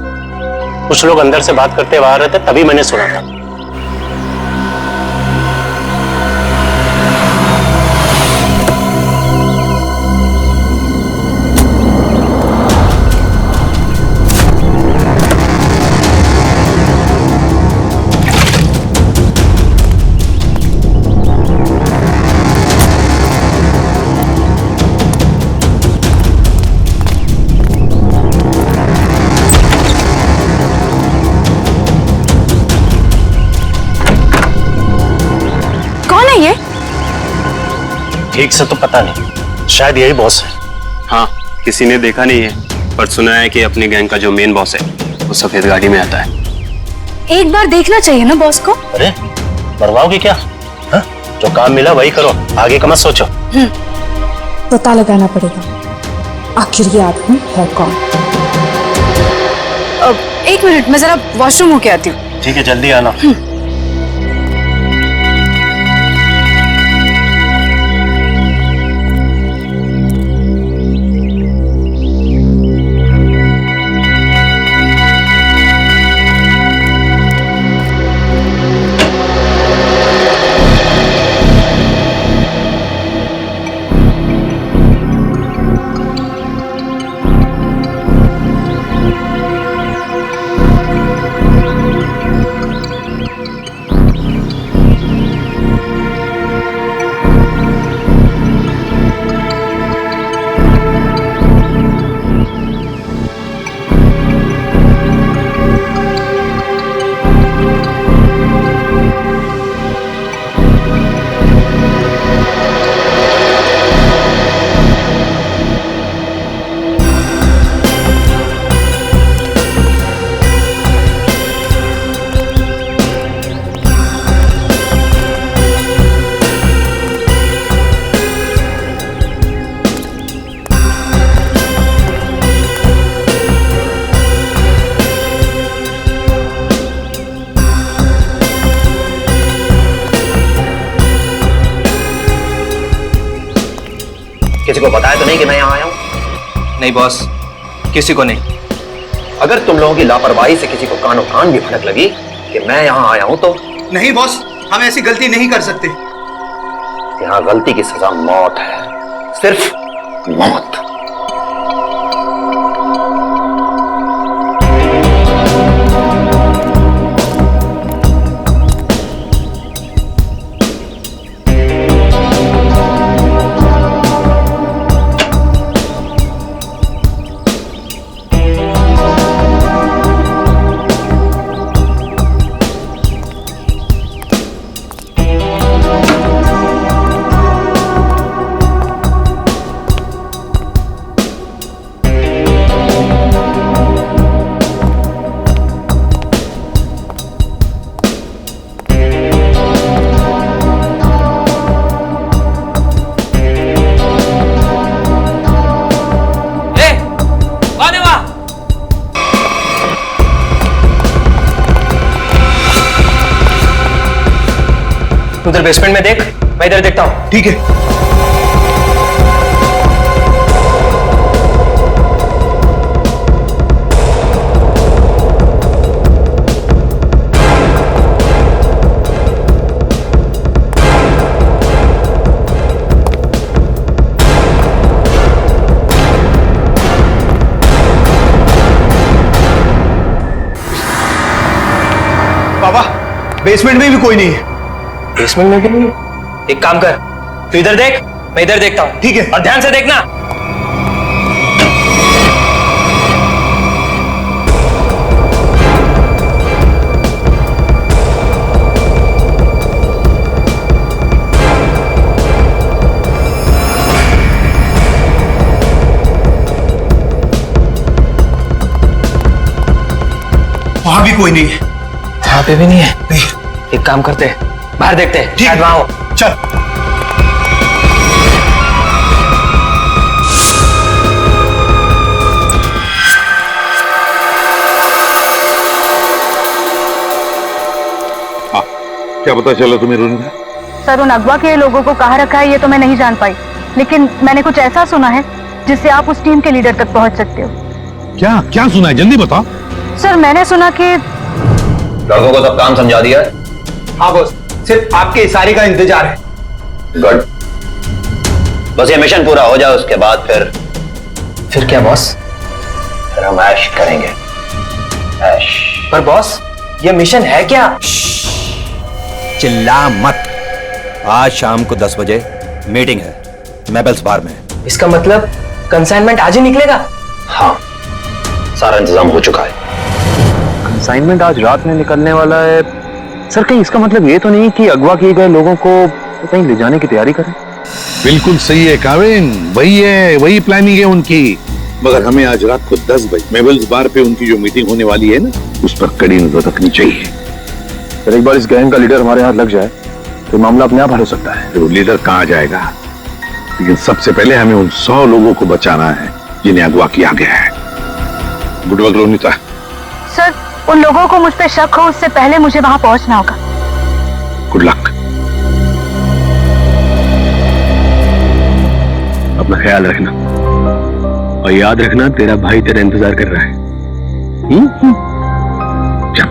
कुछ लोग अंदर से बात करते बाहर रहते, तभी मैंने सुना था। ठीक से तो पता नहीं, शायद यही बॉस है। हाँ, किसी ने देखा नहीं है पर सुना है कि अपनी गैंग का जो मेन बॉस है वो सफेद गाड़ी में आता है। एक बार देखना चाहिए ना बॉस को। अरे मरवाओगे क्या? हा? जो काम मिला वही करो, आगे का मत सोचो। पता लगाना पड़ेगा आखिर ये आदमी है कौन। एक मिनट, मैं जरा वॉशरूम होके आती हूँ। ठीक है, जल्दी आना। को बताया तो नहीं कि मैं यहाँ आया हूँ? नहीं बॉस, किसी को नहीं। अगर तुम लोगों की लापरवाही से किसी को कानों कान भी भनक लगी कि मैं यहाँ आया हूँ तो? नहीं बॉस, हम ऐसी गलती नहीं कर सकते। यहाँ गलती की सजा मौत है, सिर्फ मौत। उधर बेसमेंट में देख, मैं इधर देखता हूं। ठीक है। बाबा, बेसमेंट में भी कोई नहीं है। बेसमेंट में भी नहीं? एक काम कर, तू इधर देख, मैं इधर देखता हूं। ठीक है। और ध्यान से देखना। वहां भी कोई नहीं है। वहां पे भी नहीं है? नहीं। एक काम करते हैं, बाहर देखते हैं, शायद वहां हो। चल। हाँ, क्या पता चला तुम्हें रोनिता? सर, उन अगवा के लोगों को कहाँ रखा है ये तो मैं नहीं जान पाई, लेकिन मैंने कुछ ऐसा सुना है जिससे आप उस टीम के लीडर तक पहुंच सकते हो। क्या क्या सुना है, जल्दी बताओ। सर, मैंने सुना कि लड़कों को सब काम समझा दिया है? हाँ बॉस, सिर्फ आपके इशारे का इंतजार है। गुड, बस ये मिशन पूरा हो जाए, उसके बाद फिर क्या बॉस? फिर हम ऐश करेंगे, ऐश। पर बॉस, ये मिशन है क्या? चिल्ला मत। आज शाम को 10 बजे मीटिंग है मेबल्स बार में। इसका मतलब कंसाइनमेंट आज ही निकलेगा? हाँ, सारा इंतजाम हो चुका है। कंसाइनमेंट आज रात में निकलने वाला है। सर, कहीं इसका मतलब ये तो नहीं कि अगवा किए गए लोगों को तो कहीं ले जाने की तैयारी करें? बिल्कुल सही है काविन, वही प्लानिंग है उनकी। मगर हमें आज रात को 10 बजे मेबल्स बार पे उनकी जो मीटिंग होने वाली है ना, उस पर कड़ी नजर रखनी चाहिए। सर, एक बार इस गैंग का लीडर हमारे हाथ लग जाए तो मामला अपने आप हल हो सकता है। तो लीडर कहाँ जाएगा, लेकिन सबसे पहले हमें उन 100 लोगों को बचाना है जिन्हें अगवा किया गया है। Good work Ronita. सर, उन लोगों को मुझ पे शक हो उससे पहले मुझे वहां पहुंचना होगा। Good luck. अपना ख्याल रखना और याद रखना, तेरा भाई तेरा इंतजार कर रहा है। चल।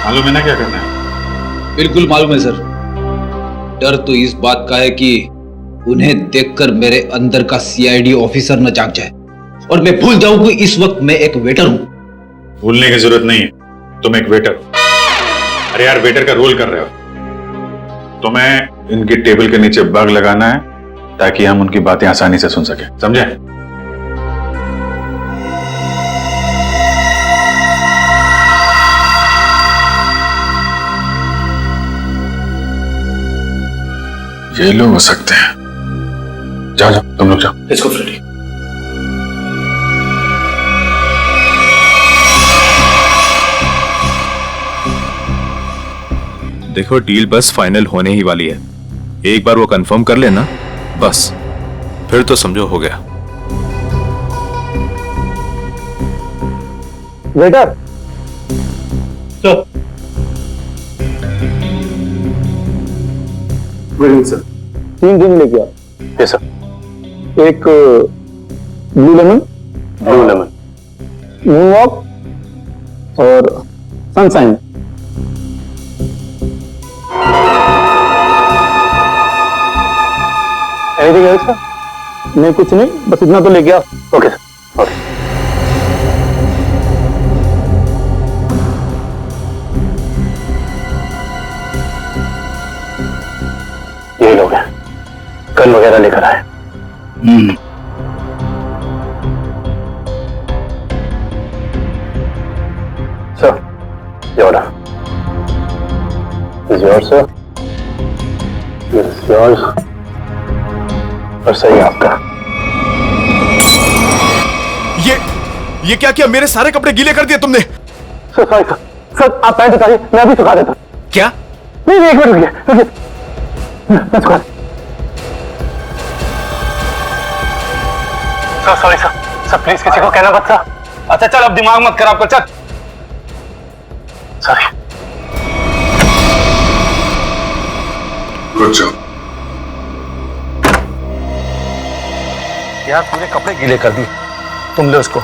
मालूम है ना क्या करना है? बिल्कुल मालूम है सर। डर तो इस बात का है कि उन्हें देखकर मेरे अंदर का सीआईडी ऑफिसर न जाग जाए और मैं भूल जाऊं कि इस वक्त मैं एक वेटर हूं। भूलने की जरूरत नहीं है, तुम एक वेटर हो। अरे यार, वेटर का रोल कर रहे हो। तुम्हें इनकी टेबल के नीचे बग लगाना है ताकि हम उनकी बातें आसानी से सुन सके, समझे? ये लोग हो सकते हैं। जाओ जाओ, तुम लोग जाओ। इसको फ्रेडी। देखो, डील बस फाइनल होने ही वाली है। एक बार वो कंफर्म कर लेना, बस फिर तो समझो हो गया। वेटर, तो सर 3 ड्रिंक लेके आओ। Yes sir. एक ब्लू लेमन, मून वॉक और सनशाइन। Anything else sir? नहीं, कुछ नहीं, बस इतना तो लेके आओ। Okay sir, okay. ये लोग हैं, गन वगैरह लेकर आए। सर, ये order is yours sir, this is yours और सही आपका। ये क्या किया? मेरे सारे कपड़े गीले कर दिए तुमने। सर सॉरी सर, सर आप पैंट उतारिए, मैं अभी सुखा देता हूँ। क्या? नहीं, एक मिनट रुकिए, मैं सुखा। Sir sorry sir, sir please किसी को कहना मत सर। अच्छा चल, अब दिमाग मत खराब कर, चल। सॉरी। Good job. यार पूरे कपड़े गीले कर दिए। तुम ले उसको।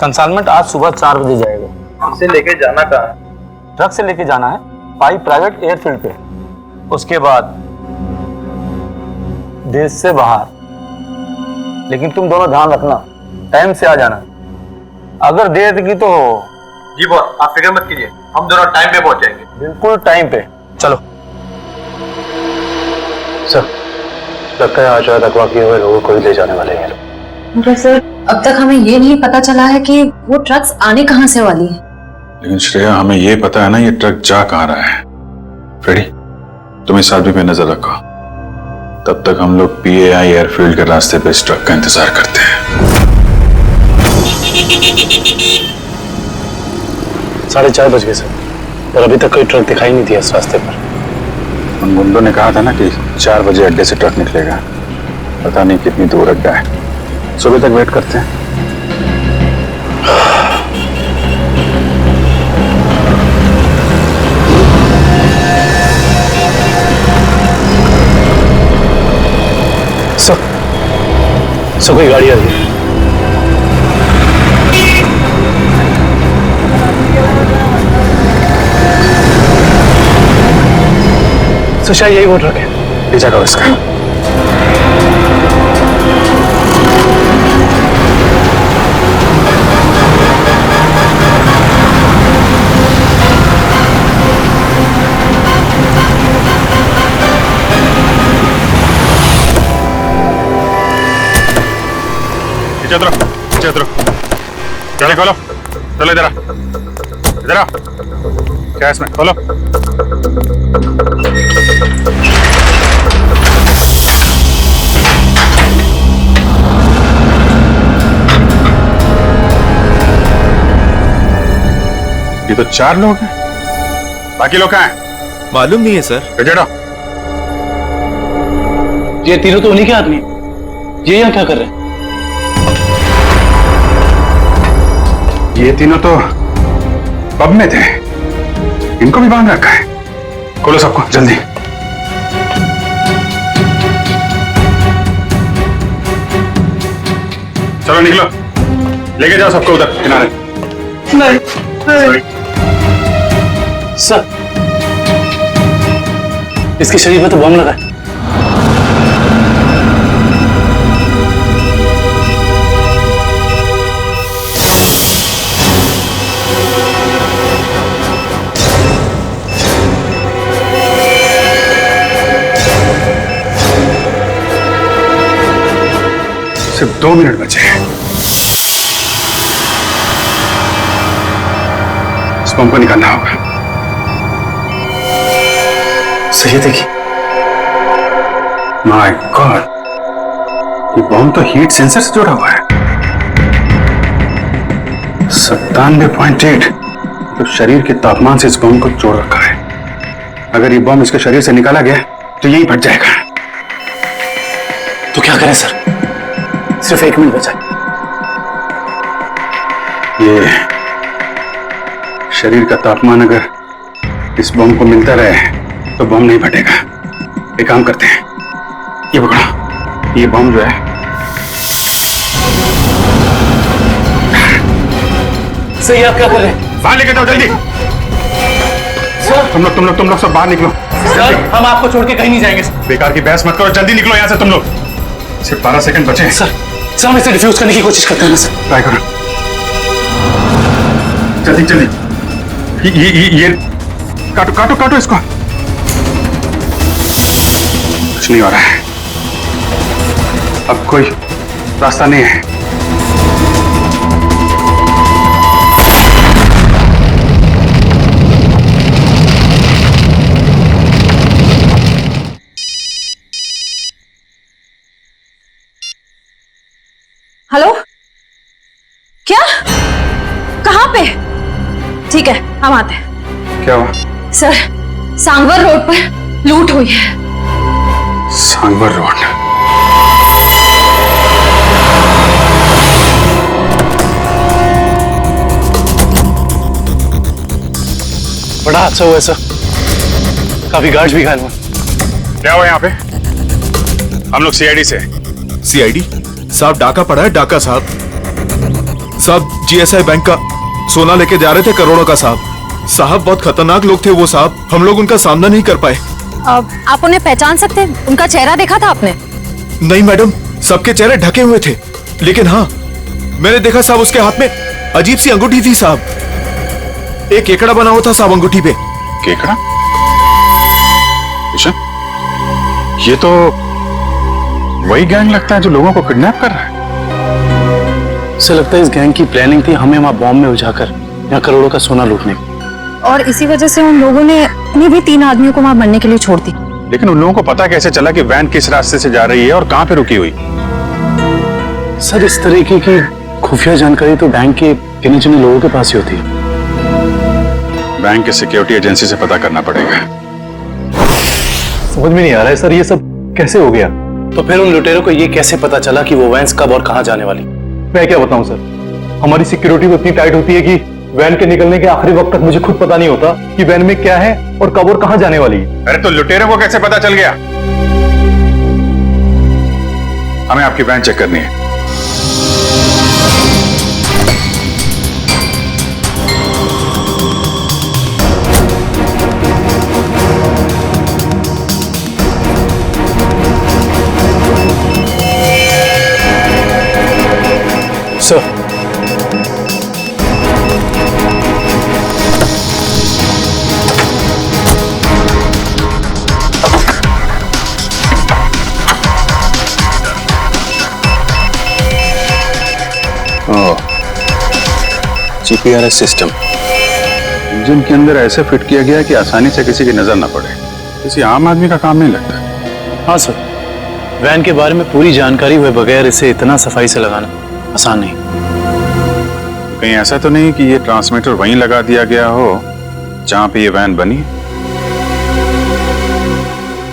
कंसाइनमेंट आज सुबह 4 बजे जाएगा। हमसे लेके जाना कहाँ? ट्रक से लेके जाना है पाई प्राइवेट एयरफील्ड पे। उसके बाद देश से बाहर। लेकिन तुम दोनों ध्यान रखना, टाइम से आ जाना। अगर देर की तो जी बॉस, आप फिक्र मत कीजिए, हम दोनों टाइम पे पहुंचेंगे। बिल्कुल टाइम पे। चलो सर, लगता है आज रात अगवा किए हुए लोगों को ही ले जाने वाले हैं। मगर सर अब तक हमें ये नहीं पता चला है कि वो ट्रक्स आने कहाँ से वाली है। लेकिन श्रेया, हमें ये पता है ना ये ट्रक जा कहाँ रहा है। फ्रेडी, तुम इस आदमी पे नजर रखो। तब तक हम लोग PAI एयरफील्ड के रास्ते पे इस ट्रक का इंतजार करते हैं। 4:30 बज गए सर, और अभी तक कोई ट्रक दिखाई नहीं दिया इस रास्ते पर। उन गुंडों ने कहा था ना कि 4 बजे अड्डे से ट्रक निकलेगा। पता नहीं कितनी दूर अड्डा है। सुबह तक वेट करते हैं। सर कोई गाड़ी आ रही है। तो शायद यही वो ट्रक है। पीछा करो इसका। चलो गाड़ी खोलो। चलो इधर आ, क्या इसमें खोलो। ये तो 4 लोग हैं, बाकी लोग कहाँ हैं? मालूम नहीं है सर। चलो। ये तीनों तो उन्हीं के आदमी। ये यहाँ क्या कर रहे हैं? ये तीनों तो पब में थे, इनको भी बांध रखा है। खोलो सबको जल्दी। चलो निकलो, लेके जाओ सबको उधर किनारे। नहीं सर, इसके शरीर में तो बम लगा है। सिर्फ 2 मिनट बचे हैं। इस बम को निकालना होगा। सही देखिए। माय गॉड, ये बम तो हीट सेंसर से जुड़ा हुआ है। 97.8 तो शरीर के तापमान से इस बम को जोड़ रखा है। अगर ये बम इसके शरीर से निकाला गया तो यही फट जाएगा। तो क्या करें सर? सिर्फ 1 मिनट बचा। ये शरीर का तापमान अगर इस बम को मिलता रहे तो बम नहीं फटेगा। एक काम करते हैं, ये पकड़ो, ये बम जो है सही, आप क्या कर रहे हैं? बाहर लेके जाओ जल्दी। सर तुम लोग सब बाहर निकलो। सर, हम आपको छोड़ के कहीं नहीं जाएंगे। बेकार की बहस मत करो, जल्दी निकलो यहाँ से तुम लोग। सिर्फ 12 सेकंड बचे हैं। सर हम इसे डिफ्यूज करने की कोशिश करते हैं ना सर। ट्राई करो जल्दी जल्दी। ये काटो काटो काटो इसको। कुछ नहीं हो रहा है, अब कोई रास्ता नहीं है। हेलो, क्या? कहाँ पे? ठीक है, हम आते हैं। क्या हुआ? सर, सांगवर रोड पर लूट हुई है। सांगवर रोड? बड़ा हादसा हुआ सर, काफी गार्ड्स भी घायल हुए। क्या हुआ यहाँ पे? हम लोग सीआईडी से। सीआईडी साहब, डाका पड़ा है, डाका साहब जीएसआई बैंक का सोना लेके जा रहे थे, करोड़ों का साहब बहुत खतरनाक लोग थे वो साहब, हम लोग उनका सामना नहीं कर पाए। आप उन्हें पहचान सकते हैं? उनका चेहरा देखा था आपने? नहीं मैडम, सबके चेहरे ढके हुए थे, लेकिन हाँ मैंने देखा साहब उसके हाथ में अजीब सी अंगूठी थी साहब, एक केकड़ा बना हुआ था साहब अंगूठी पे। केकड़ा? ये तो वही गैंग लगता है जो लोगों को किडनैप कर रहा है। उसे लगता है इस गैंग की प्लानिंग थी हमें वहां बॉम्ब में उलझाकर यहाँ करोड़ों का सोना लूटने की, और इसी वजह से उन लोगों ने अपनी भी 3 आदमियों को वहां मरने के लिए छोड़ दी। लेकिन उन लोगों को पता कैसे चला कि वैन किस रास्ते से जा रही है और कहां पे रुकी हुई? सर इस तरीके की खुफिया जानकारी तो बैंक के गिने चुने लोगों के पास ही होती है। बैंक के सिक्योरिटी एजेंसी से पता करना पड़ेगा। समझ में नहीं आ रहा है सर, ये सब कैसे हो गया? तो फिर उन लुटेरों को ये कैसे पता चला कि वो वैन कब और कहां जाने वाली? मैं क्या बताऊं सर, हमारी सिक्योरिटी तो इतनी टाइट होती है कि वैन के निकलने के आखिरी वक्त तक मुझे खुद पता नहीं होता कि वैन में क्या है और कब और कहां जाने वाली है। अरे तो लुटेरों को कैसे पता चल गया? हमें आपकी वैन चेक करनी है। सर जीपीआरएस सिस्टम इंजन के अंदर ऐसे फिट किया गया कि आसानी से किसी की नजर ना पड़े। किसी आम आदमी का काम नहीं लगता। हाँ सर, वैन के बारे में पूरी जानकारी हुए बगैर इसे इतना सफाई से लगाना आसान नहीं। कहीं ऐसा तो नहीं कि ये ट्रांसमीटर वहीं लगा दिया गया हो जहां पे ये वैन बनी?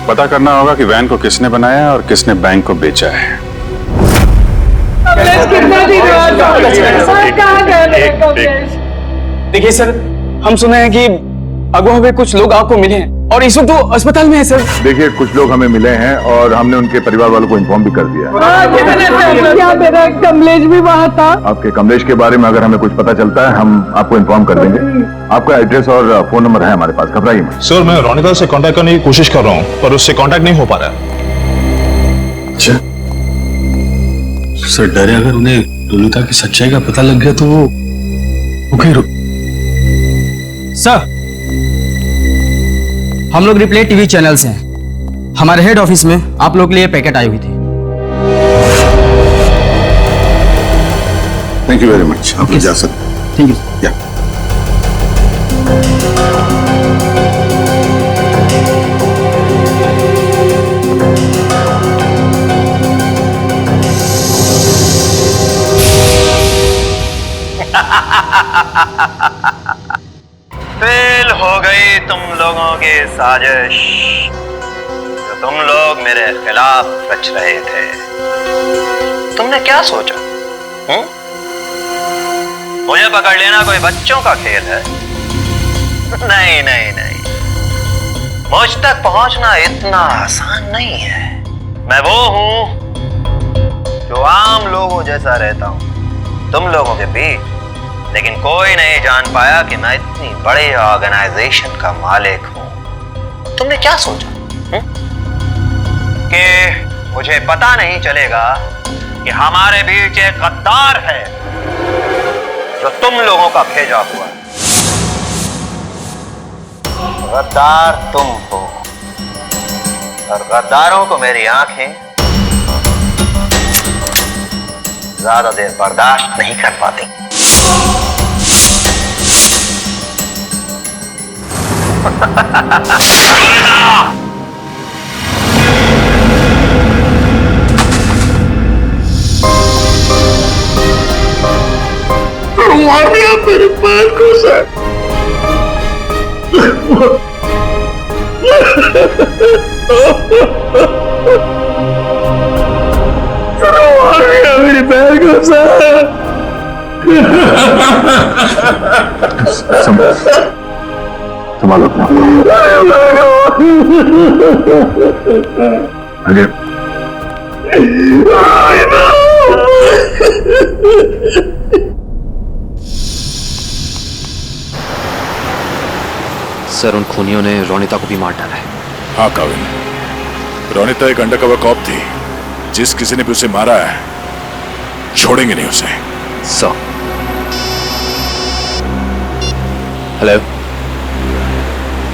पता करना होगा कि वैन को किसने बनाया और किसने बैंक को बेचा है। देखिए सर, हम सुने हैं कि अगवा में कुछ लोग आपको मिले हैं और इस वक्त तो अस्पताल में है सर। देखिए कुछ लोग हमें मिले हैं और हमने उनके परिवार वालों को इन्फॉर्म भी कर दिया है। मेरा कमलेश भी वहाँ था। आपके कमलेश के बारे में अगर हमें कुछ पता चलता है हम आपको इन्फॉर्म कर देंगे। आपका एड्रेस और फोन नंबर है हमारे पास, घबराइए मत। सर मैं रोनिता से कांटेक्ट करने की कोशिश कर रहा हूँ पर उससे कांटेक्ट नहीं हो पा रहा है। अच्छा सर, डरे अगर उन्हें रोनिता की सच्चाई का पता लग गया तो वो सर, हम लोग रिप्ले टीवी चैनल से हैं। हमारे हेड ऑफिस में आप लोग के लिए पैकेट आई हुई थी। Thank you very much. आप जा सकते हैं। Thank you. फेल हो गई तुम लोगों की साजिश जो तुम लोग मेरे खिलाफ रच रहे थे। तुमने क्या सोचा? मुझे पकड़ लेना कोई बच्चों का खेल है? नहीं नहीं नहीं, मुझ तक पहुंचना इतना आसान नहीं है। मैं वो हूं जो आम लोगों जैसा रहता हूं तुम लोगों के बीच, लेकिन कोई नहीं जान पाया कि मैं इतनी बड़े ऑर्गेनाइजेशन का मालिक हूं। तुमने क्या सोचा कि मुझे पता नहीं चलेगा कि हमारे बीच एक गद्दार है जो तुम लोगों का भेजा हुआ है। गद्दार तुम हो और गद्दारों को मेरी आंखें ज्यादा देर बर्दाश्त नहीं कर पाती। मार दिया मेरे पैर को सर। मार दिया मेरे पैर को सर। संभालो अपना। सर, उन खूनियों ने रोनिता को भी मार डाला है। हाँ काविन, रोनिता एक अंडरकवर कॉप थी। जिस किसी ने भी उसे मारा है, छोड़ेंगे नहीं उसे। Sir. Hello.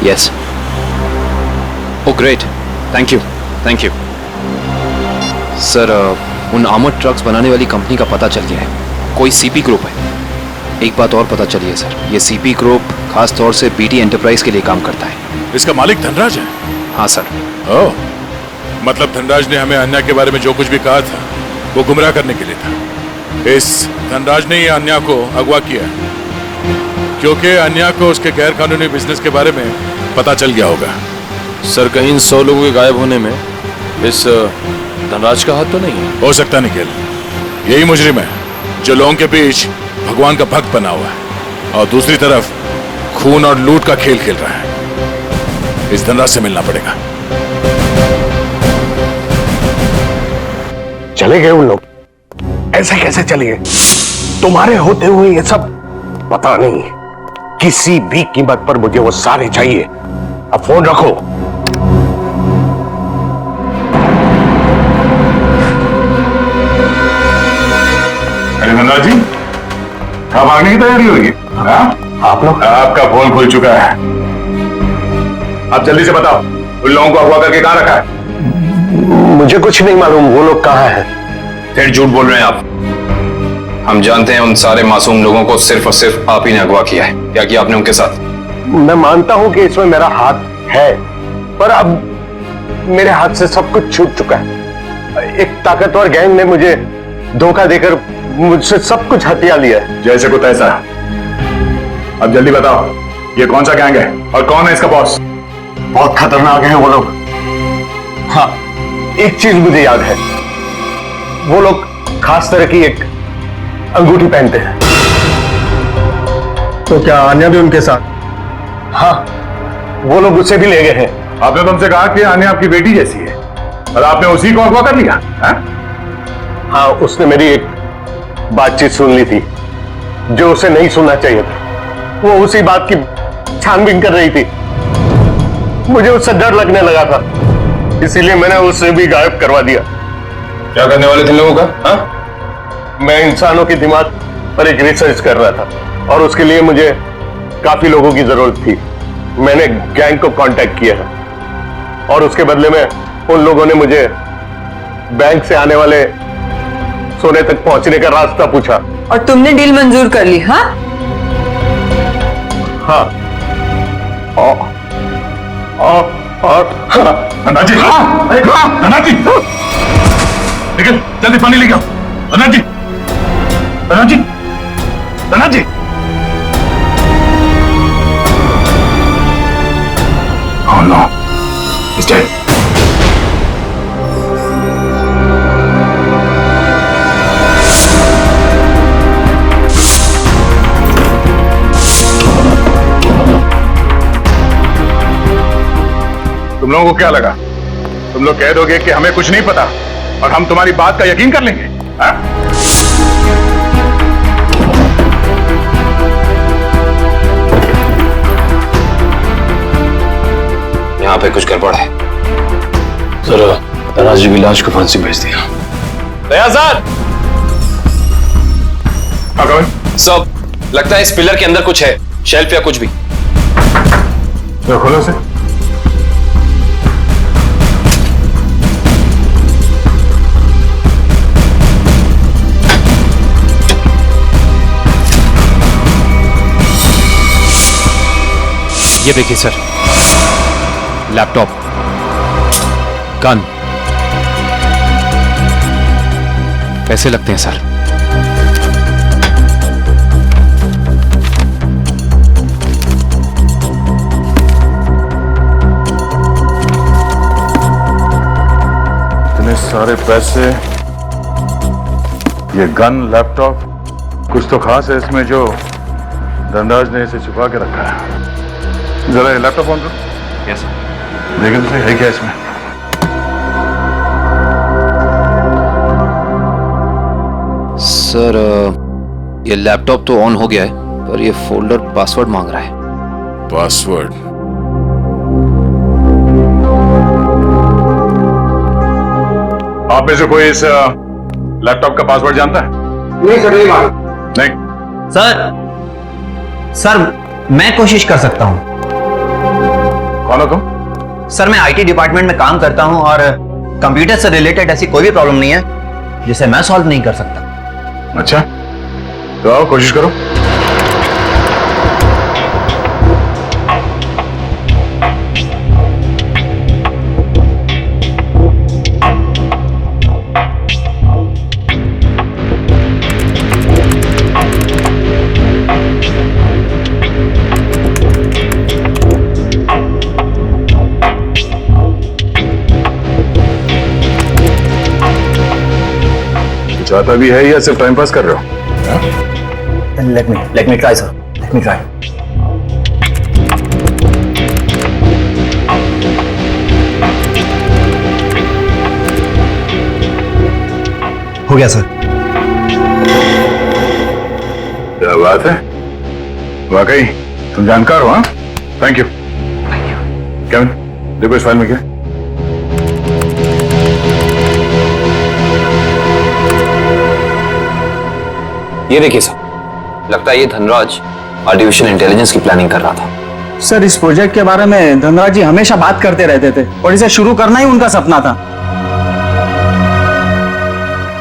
Yes. Oh great, thank you, thank you. Sir, उन आर्मर्ड ट्रक्स बनाने वाली कंपनी का पता चल गया है। कोई सीपी ग्रुप है। एक बात और पता चली है सर, ये सीपी ग्रुप खास तौर से बीटी एंटरप्राइज के लिए काम करता है। इसका मालिक धनराज है? हाँ सर। ओह, मतलब धनराज ने हमें अन्या के बारे में जो कुछ भी कहा था वो गुमराह करने के लिए था। इस धनराज ने ये अन्या को अगवा किया क्योंकि अन्या को उसके गैर कानूनी बिजनेस के बारे में पता चल गया होगा। सर, कहीं इन 100 लोगों के गायब होने में इस धनराज का हाथ तो नहीं है? हो सकता निखिल, यही मुजरिम है जो लोगों के बीच भगवान का भक्त बना हुआ है और दूसरी तरफ खून और लूट का खेल खेल रहा है। इस धनराज से मिलना पड़ेगा। चले गए उन लोग? ऐसे कैसे चले गए? तुम्हारे होते हुए ये सब पता नहीं। किसी भी कीमत पर मुझे वो सारे चाहिए। अब फोन रखो। अरे धनराज जी, कब आने की तैयारी होगी? आप लोग? आपका फोन खुल चुका है। आप जल्दी से बताओ, उन लोगों को अगवा करके कहां रखा है? मुझे कुछ नहीं मालूम वो लोग कहां हैं। फिर झूठ बोल रहे हैं आप। हम जानते हैं उन सारे मासूम लोगों को सिर्फ और सिर्फ आप ही ने अगवा किया है। क्या किया आपने उनके साथ? मैं मानता हूं कि इसमें मेरा हाथ है, पर अब मेरे हाथ से सब कुछ छूट चुका है। एक ताकतवर गैंग ने मुझे धोखा देकर मुझसे सब कुछ हथिया लिया है। जैसे को तैसा। अब जल्दी बताओ, ये कौन सा गैंग है और कौन है इसका बॉस? बहुत खतरनाक है वो लोग। हाँ, एक चीज मुझे याद है, वो लोग खास तरह की एक अंगूठी पहनते हैं। तो क्या आन्या भी उनके साथ? हाँ, वो लोग उसे भी ले गए हैं। आपने तुमसे कहा कि आन्या आपकी बेटी जैसी है और आपने उसी को अगवा कर लिया? हाँ, उसने मेरी एक बातचीत सुन ली थी जो उसे नहीं सुनना चाहिए था। वो उसी बात की छानबीन कर रही थी। मुझे उससे डर लगने लगा था, इसीलिए मैंने उसे भी गायब करवा दिया। क्या करने वाले थे लोगों का? हाँ? मैं इंसानों के दिमाग पर एक रिसर्च कर रहा था और उसके लिए मुझे काफी लोगों की जरूरत थी। मैंने गैंग को कांटेक्ट किया और उसके बदले में उन लोगों ने मुझे बैंक से आने वाले सोने तक पहुंचने का रास्ता पूछा। और तुमने डील मंजूर कर ली? हाँ हाँ। और अन्ना जी, अन्ना जी, निकल, जल्दी पानी लेके आओ। अन्ना जी, अन्ना जी, अन्ना जी। Oh no, he's dead. तुम लोगों को क्या लगा तुम लोग कह दोगे कि हमें कुछ नहीं पता और हम तुम्हारी बात का यकीन कर लेंगे? हाँ? यहाँ पे कुछ गड़बड़ है। सर धनराज जी की लाश को फॉरेंसिक भेज दिया। दया सर, सब लगता है इस पिलर के अंदर कुछ है, शेल्फ या कुछ भी। तो खोलो से। ये देखिए सर, लैपटॉप, गन, पैसे लगते हैं सर। इतने सारे पैसे, ये गन, लैपटॉप, कुछ तो खास है इसमें जो धनराज ने इसे छुपा के रखा है। जरा ये लैपटॉप ऑन करो। Yes sir. देखें तो सही है क्या इसमें। सर ये लैपटॉप तो ऑन हो गया है, पर ये फोल्डर पासवर्ड मांग रहा है। पासवर्ड? आप में से कोई इस लैपटॉप का पासवर्ड जानता है? नहीं सर, नहीं मालूम। नहीं सर मैं कोशिश कर सकता हूं। कौन हो तुम? सर मैं आईटी डिपार्टमेंट में काम करता हूं और कंप्यूटर से रिलेटेड ऐसी कोई भी प्रॉब्लम नहीं है जिसे मैं सॉल्व नहीं कर सकता। अच्छा, तो आओ कोशिश करो। चाहता भी है या सिर्फ टाइम पास कर रहे हो? Let me try sir, let me try. हो गया सर। क्या बात है, वाकई तुम जानकार हो। हाँ, थैंक यू। केविन, देखो इस फाइल में क्या। ये देखिए सर, लगता है ये धनराज आर्टिफिशियल इंटेलिजेंस की प्लानिंग कर रहा था। सर इस प्रोजेक्ट के बारे में धनराज जी हमेशा बात करते रहते थे और इसे शुरू करना ही उनका सपना था।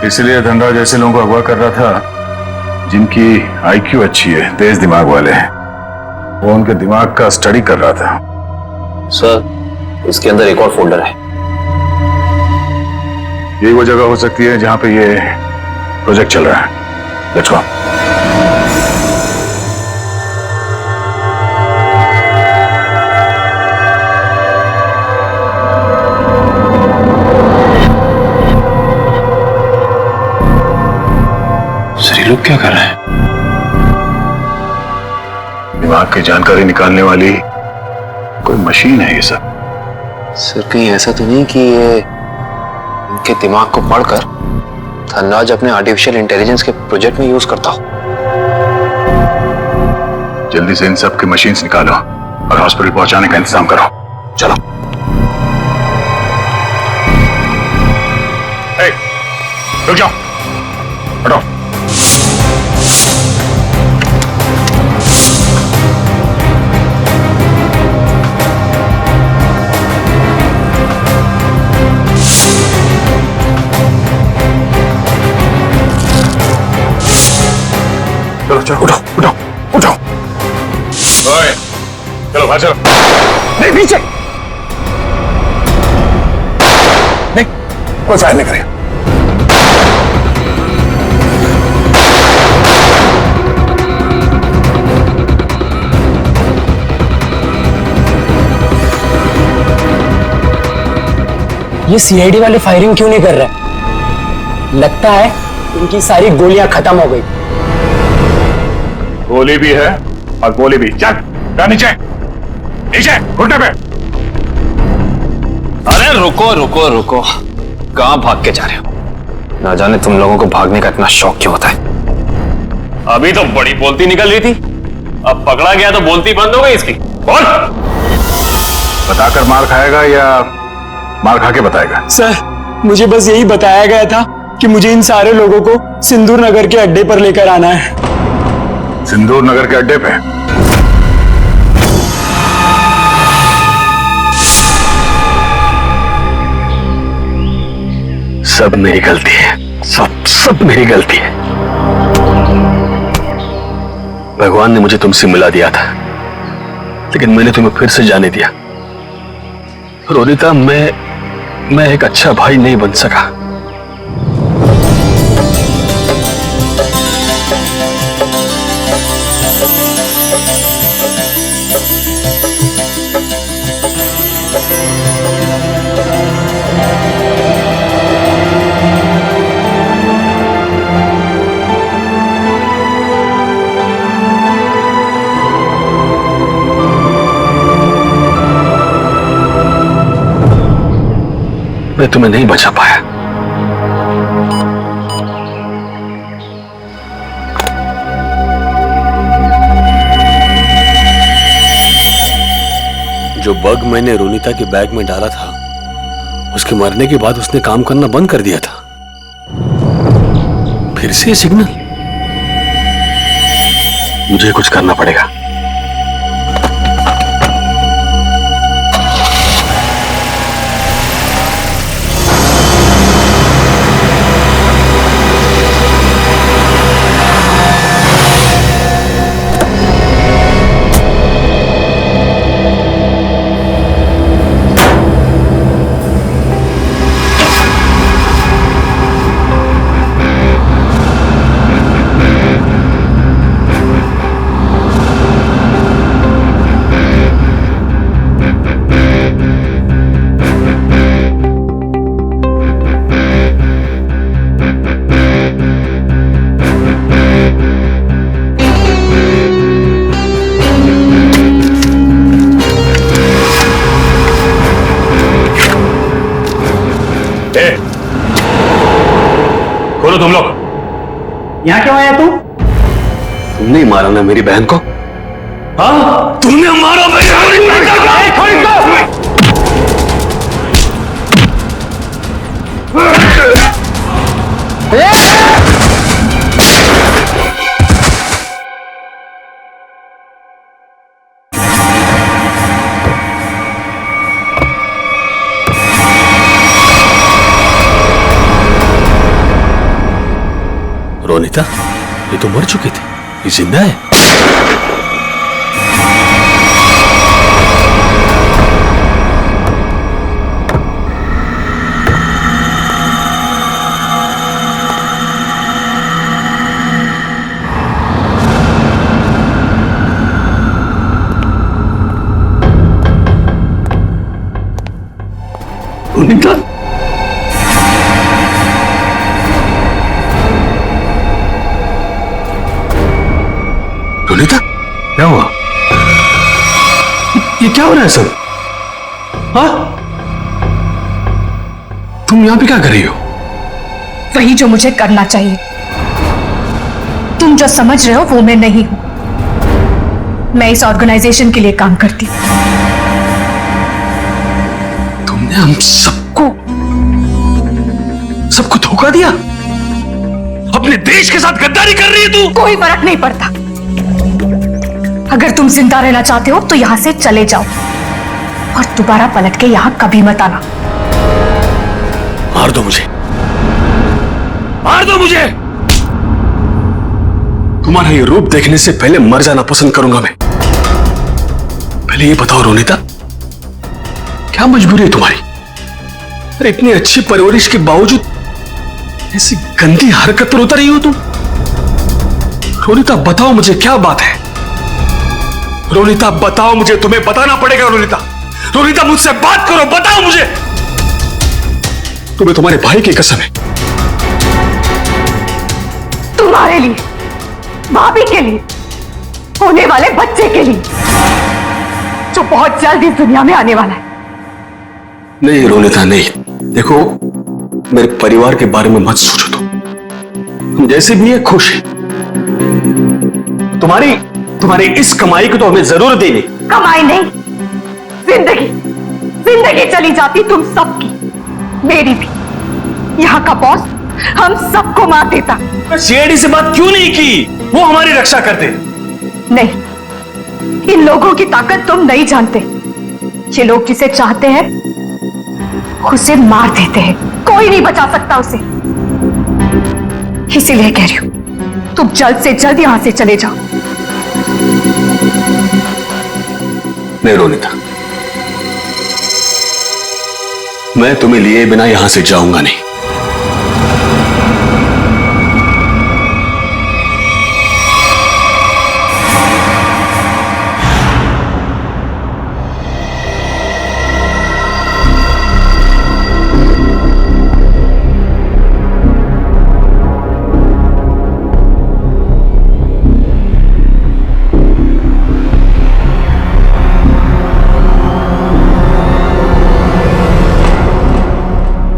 इसलिए धनराज ऐसे लोगों को अगवा कर रहा था जिनकी आईक्यू अच्छी है, तेज दिमाग वाले हैं। वो उनके दिमाग का स्टडी कर रहा था। सर इसके अंदर एक और फोल्डर है। यही वो जगह हो सकती है जहां पे ये प्रोजेक्ट चल रहा है। Let's go. सर ये लोग क्या कर रहे हैं? दिमाग की जानकारी निकालने वाली कोई मशीन है ये सब। सर कहीं ऐसा तो नहीं कि ये इनके दिमाग को पढ़कर धनराज अपने आर्टिफिशियल इंटेलिजेंस के प्रोजेक्ट में यूज करता हो? जल्दी से इन सब की मशीन्स निकालो और हॉस्पिटल पहुंचाने का इंतजाम करो। चलो। रुक जाओ, हटो। चलो चलो, उठो उठो उठो। ओए, चलो बाहर चलो। नहीं पीछे नहीं, कोई फायर नहीं करेगा। ये सीआईडी वाले फायरिंग क्यों नहीं कर रहे? लगता है इनकी सारी गोलियां खत्म हो गई। गोली भी है और गोली भी। चल नीचे नीचे, घुटने पे। अरे रुको रुको रुको, कहां भाग के जा रहे हो? ना जाने तुम लोगों को भागने का इतना शौक क्यों होता है। अभी तो बड़ी बोलती निकल रही थी, अब पकड़ा गया तो बोलती बंद हो गई इसकी। बोल। बताकर मार खाएगा या मार खा के बताएगा? सर, मुझे बस यही बताया गया था कि मुझे इन सारे लोगों को सिंदूर नगर के अड्डे पर लेकर आना है। सिंदूर नगर के अड्डे पे? सब मेरी गलती है, सब मेरी गलती है। भगवान ने मुझे तुमसे मिला दिया था, लेकिन मैंने तुम्हें फिर से जाने दिया। रोनिता, मैं एक अच्छा भाई नहीं बन सका। मैं तुम्हें नहीं बचा पाया। जो बग मैंने रोनिता के बैग में डाला था, उसके मरने के बाद उसने काम करना बंद कर दिया था। फिर से सिग्नल, मुझे कुछ करना पड़ेगा। बोलो तुम लोग, यहाँ क्यों आया तू? तुमने मारा ना मेरी बहन को? हाँ, तुमने मारा मेरी रोनिता, ये तो मर चुकी थी, ये जिंदा है। रोनिता, रोनिता, क्या हुआ? ये क्या हो रहा है सब? हाँ? तुम यहां पे क्या कर रही हो? वही जो मुझे करना चाहिए। तुम जो समझ रहे हो वो मैं नहीं हूं। मैं इस ऑर्गेनाइजेशन के लिए काम करती हूं। तुमने हम सबको धोखा दिया? अपने देश के साथ गद्दारी कर रही है तू? कोई फर्क नहीं पड़ता। अगर तुम जिंदा रहना चाहते हो तो यहां से चले जाओ और दोबारा पलट के यहां कभी मत आना। मार दो मुझे, मार दो मुझे। तुम्हारा ये रूप देखने से पहले मर जाना पसंद करूंगा मैं। पहले ये बताओ रोनिता, क्या मजबूरी है तुम्हारी? अरे इतनी अच्छी परवरिश के बावजूद ऐसी गंदी हरकत पर उतर रही हो तुम। रोनिता बताओ मुझे, क्या बात है? रोनिता बताओ मुझे, तुम्हें बताना पड़ेगा। रोनिता, रोनिता मुझसे बात करो, बताओ मुझे। तुम्हें तुम्हारे भाई की कसम है। तुम्हारे लिए, भाभी के लिए, होने वाले बच्चे के लिए जो बहुत जल्द इस दुनिया में आने वाला है। नहीं रोनिता नहीं, देखो मेरे परिवार के बारे में मत सोचो तुम। हम जैसे भी है खुश है। तुम्हारी इस कमाई को तो हमें जरूरत ही नहीं। कमाई नहीं, जिंदगी जिंदगी चली जाती तुम सबकी, मेरी भी। यहाँ का बॉस हम सबको मार देता। सीआईडी से बात क्यों नहीं की? वो हमारी रक्षा करते। नहीं, इन लोगों की ताकत तुम नहीं जानते। ये लोग जिसे चाहते हैं उसे मार देते हैं, कोई नहीं बचा सकता उसे। इसीलिए कह रही हूं, तुम जल्द से जल्द यहां से चले जाओ। नहीं रोनिता, मैं तुम्हें लिए बिना यहां से जाऊंगा नहीं।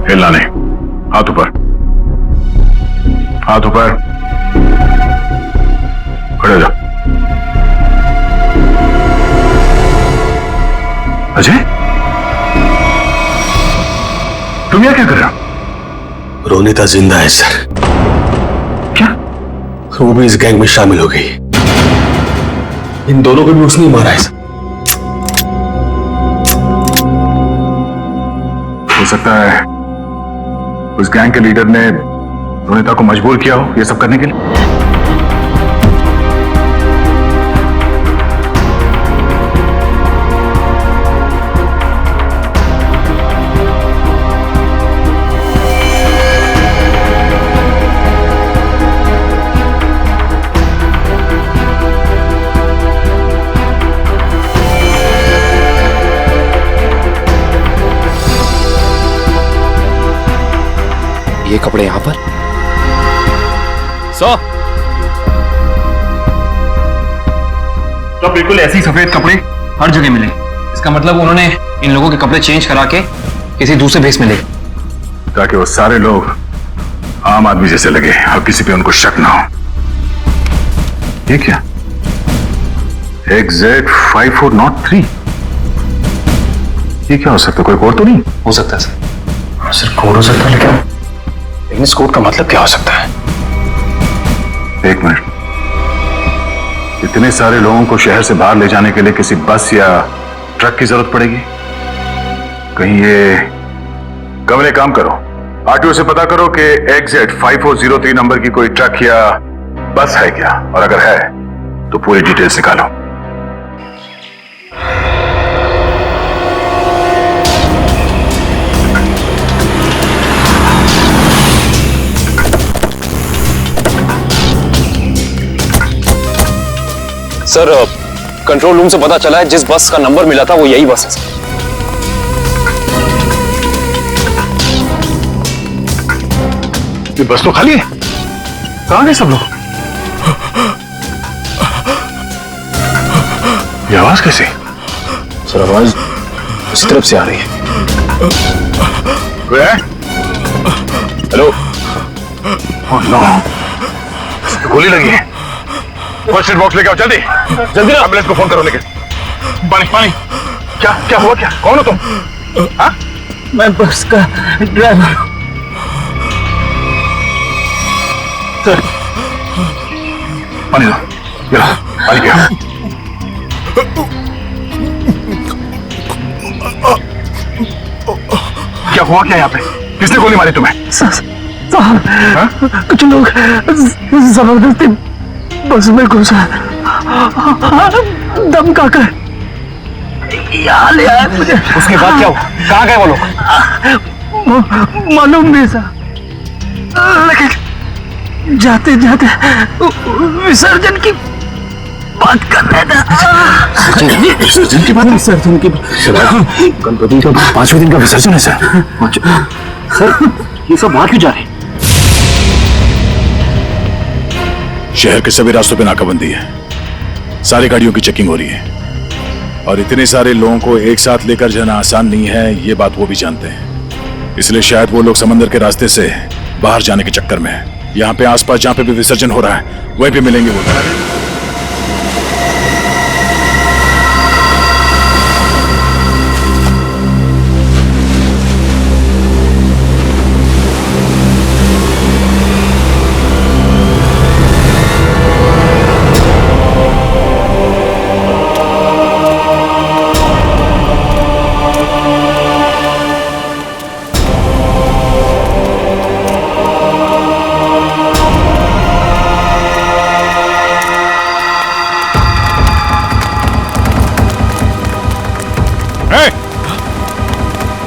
हिलना नहीं, हाथ ऊपर, हाथ ऊपर, खड़े हो जाओ। अजय, तुम यहाँ क्या कर रहे हो? रोनिता जिंदा है सर। क्या? वो भी इस गैंग में शामिल हो गई। इन दोनों को भी उसने मारा है सर। हो सकता है उस गैंग के लीडर ने रोनिता को मजबूर किया हो ये सब करने के लिए। ये कपड़े यहां पर तो बिल्कुल ऐसे ही सफेद कपड़े हर जगह मिले। इसका मतलब उन्होंने इन लोगों के कपड़े चेंज करा के किसी दूसरे भेस में ले, ताकि वो सारे लोग आम आदमी जैसे लगे और किसी पे उनको शक ना हो। ये क्या? XZ5403, ये क्या हो सकता है? कोई कोड तो नहीं हो सकता है सर। सर कोड हो सकता है, लेकिन इस कोड का मतलब क्या हो सकता है? एक मिनट, इतने सारे लोगों को शहर से बाहर ले जाने के लिए किसी बस या ट्रक की जरूरत पड़ेगी? कहीं ये कमरे काम करो, आरटीओ से पता करो कि XZ5403 नंबर की कोई ट्रक या बस है क्या, और अगर है तो पूरी डिटेल्स निकालो। सर, कंट्रोल रूम से पता चला है जिस बस का नंबर मिला था वो यही बस है सर। ये बस तो खाली है, कहां गए सब लोग? ये आवाज कैसी? सर आवाज उसी तरफ से आ रही है। हेलो, ओह नो, गोली लगी है। फर्स्ट एड बॉक्स लेके आओ, जल्दी जल्दी, एम्बुलेंस को फोन करो। लेके पानी पानी, क्या क्या हुआ? क्या, कौन हो तुम? हाँ? मैं बस का ड्राइवर हूं। पानी दो, पानी पियो। क्या हुआ क्या यहाँ पे? किसने गोली मारी तुम्हें? साहब, कुछ लोग जबरदस्ती बस में घुसा, दम का कर यहाँ ले आए मुझे। उसके बाद क्या हुआ? कहाँ गए वो लोग? मालूम नहीं सर, लेकिन जाते जाते विसर्जन की बात कर रहे थे। विसर्जन की बात? विसर्जन की गणपति का 5वें दिन का विसर्जन है सर। सर ये सब बाहर क्यों जा रहे हैं? शहर के सभी रास्तों पे नाकाबंदी है, सारी गाड़ियों की चेकिंग हो रही है। और इतने सारे लोगों को एक साथ लेकर जाना आसान नहीं है, ये बात वो भी जानते हैं। इसलिए शायद वो लोग समंदर के रास्ते से बाहर जाने के चक्कर में हैं। यहाँ पे आसपास जहाँ पे भी विसर्जन हो रहा है वहीं पे मिलेंगे वो।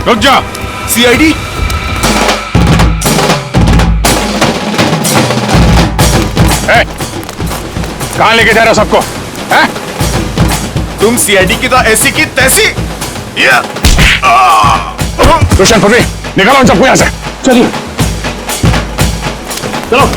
रुक जा। सीआईडी? कहां लेके जा रहे हो सबको? तुम सीआईडी की तो ऐसी की तैसी। रोशन फुर्री, निकालो उन सबको यहां से। चलिए चलो।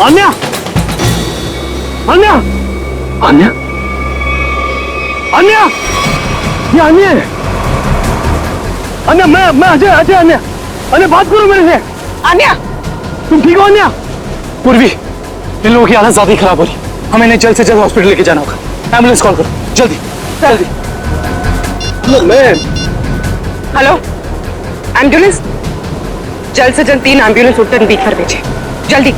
अन्या, अन्या, अन्या, अन्या, ये अन्या है। अन्या, मैं अजय, अजय अन्या, अन्या बात करो मेरे से। अन्या, तुम ठीक हो अन्या? पूर्वी, इन लोगों की हालत ज्यादा ही खराब हो रही, हमें इन्हें जल्द से जल्द हॉस्पिटल लेके जाना होगा। एम्बुलेंस कॉल करो, जल्दी, जल्दी। हेलो, एम्बुलेंस, जल्द से जल्द 3 एम्बुलेंस उत्तर बीच पर भेजे, जल्दी।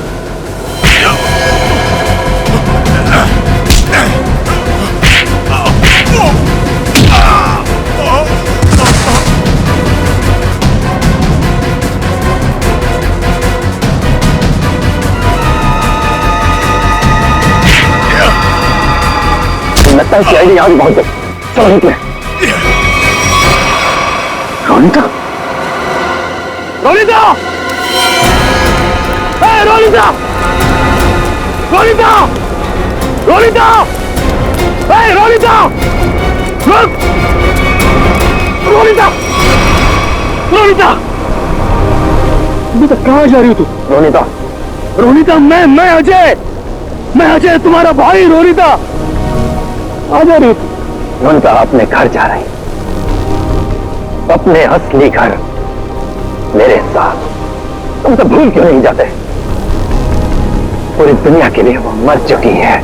लगता है सीआईडी यहाँ भी बहुत है। चलो निकले। रोनिता, रोनिता, रोनिता, रोनिता, रोनिता, रोनिता, रुक, रोनिता, रोनिता, बेटा कहाँ जा रही हो तू? रोनिता, रोनिता, मैं अजय तुम्हारा भाई। रोनिता आ जा रही थी। रोनिता अपने घर जा रही, अपने असली घर मेरे साथ। तुम तो भूल क्यों नहीं जाते? पूरी दुनिया के लिए वो मर चुकी है।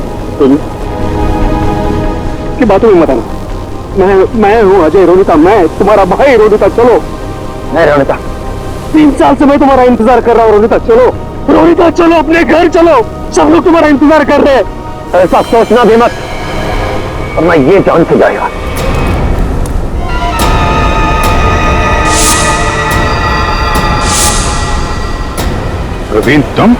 की बातों में मत आना। मैं हूँ अजय। रोनिता मैं तुम्हारा भाई। रोनिता चलो। नहीं रोनिता, 3 साल से मैं तुम्हारा इंतजार कर रहा हूँ। रोनिता चलो, रोनिता चलो, अपने घर चलो। सब लोग तुम्हारा इंतजार कर रहे हैं। ऐसा सोचना भी मत, और मैं ये जान से जाएगा। प्रवीण तुम?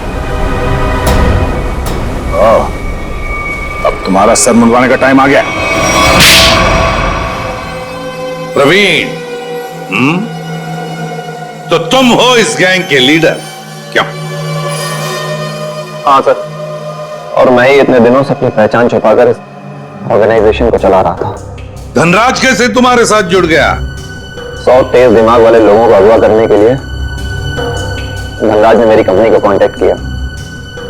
अब तुम्हारा सर मुंडवाने का टाइम आ गया। प्रवीण, तो तुम हो इस गैंग के लीडर? क्यों? हाँ सर, और मैं ही इतने दिनों से अपनी पहचान छुपाकर इस ऑर्गेनाइजेशन को चला रहा था। धनराज कैसे तुम्हारे साथ जुड़ गया? 100 तेज दिमाग वाले लोगों को अगवा करने के लिए धनराज ने मेरी कंपनी को कांटेक्ट किया।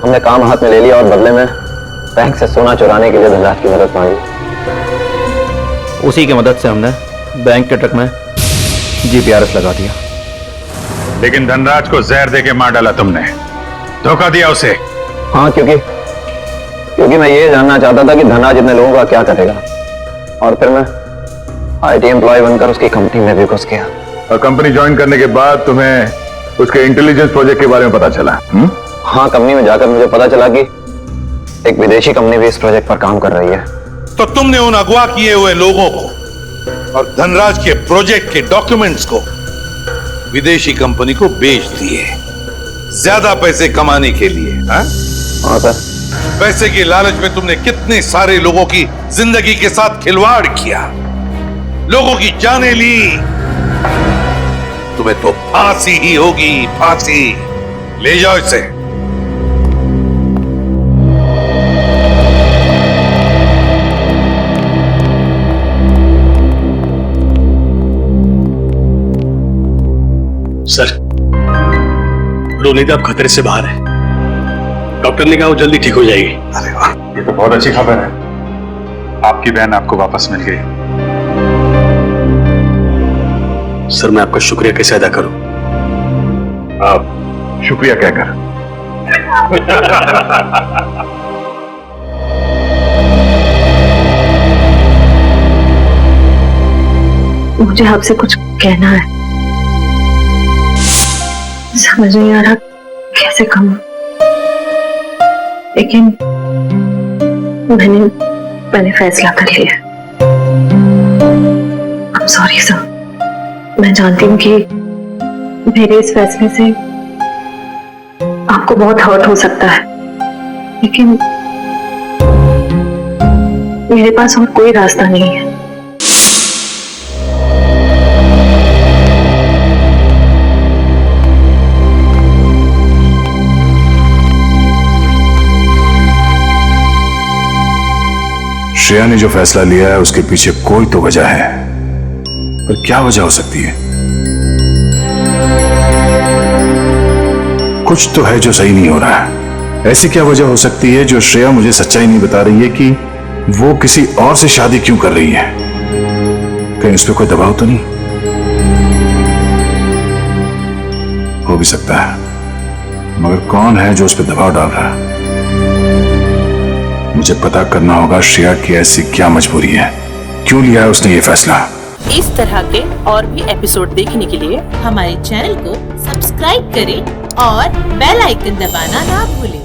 हमने काम हाथ में ले लिया और बदले में बैंक से सोना चुराने के लिए धनराज की मदद मांगी। उसी की मदद से हमने बैंक के ट्रक में जीपीआरएस लगा दिया। लेकिन धनराज को जहर देके मार डाला तुमने, धोखा दिया उसे। हाँ, क्योंकि मैं ये जानना चाहता था कि धनराज इतने लोगों का क्या करेगा, और फिर मैं आईटी एम्प्लॉय बनकर उसकी कंपनी में भी घुस गया। और कंपनी ज्वाइन करने के बाद तुम्हें उसके इंटेलिजेंस प्रोजेक्ट के बारे में पता चला? हाँ, कंपनी में जाकर मुझे पता चला कि एक विदेशी कंपनी भी इस प्रोजेक्ट पर काम कर रही है। तो तुमने उन अगवा किए हुए लोगों को और धनराज के प्रोजेक्ट के डॉक्यूमेंट्स को विदेशी कंपनी को बेच दिए। ज्यादा पैसे कमाने के लिए। हाँ सर। पैसे की लालच में तुमने कितने सारे लोगों की जिंदगी के साथ खिलवाड़ किया, लोगों की जानें ली। तुम्हें तो फांसी ही होगी, फांसी। ले जाओ इसे। सर, रोनिता अब खतरे से बाहर है। डॉक्टर ने कहा वो जल्दी ठीक हो जाएगी। अरे वाह, ये तो बहुत अच्छी खबर है। आपकी बहन आपको वापस मिल गई। सर, मैं आपका शुक्रिया कैसे अदा करूं? आप शुक्रिया कहकर। मुझे आपसे कुछ कहना है, समझ नहीं आ रहा कैसे कहूं, लेकिन मैंने फैसला कर लिया। I'm sorry सर, मैं जानती हूँ कि मेरे इस फैसले से आपको बहुत हर्ट हो सकता है, लेकिन मेरे पास और कोई रास्ता नहीं है। श्रेया ने जो फैसला लिया है उसके पीछे कोई तो वजह है, पर क्या वजह हो सकती है? कुछ तो है जो सही नहीं हो रहा है। ऐसी क्या वजह हो सकती है जो श्रेया मुझे सच्चाई नहीं बता रही है कि वो किसी और से शादी क्यों कर रही है? कहीं उस पर कोई दबाव तो नहीं? हो भी सकता है, मगर कौन है जो उस पर दबाव डाल रहा है? मुझे पता करना होगा श्रेया की ऐसी क्या मजबूरी है, क्यों लिया है उसने ये फैसला। इस तरह के और भी एपिसोड देखने के लिए हमारे चैनल को सब्सक्राइब करें और बेल आइकन दबाना ना भूलें।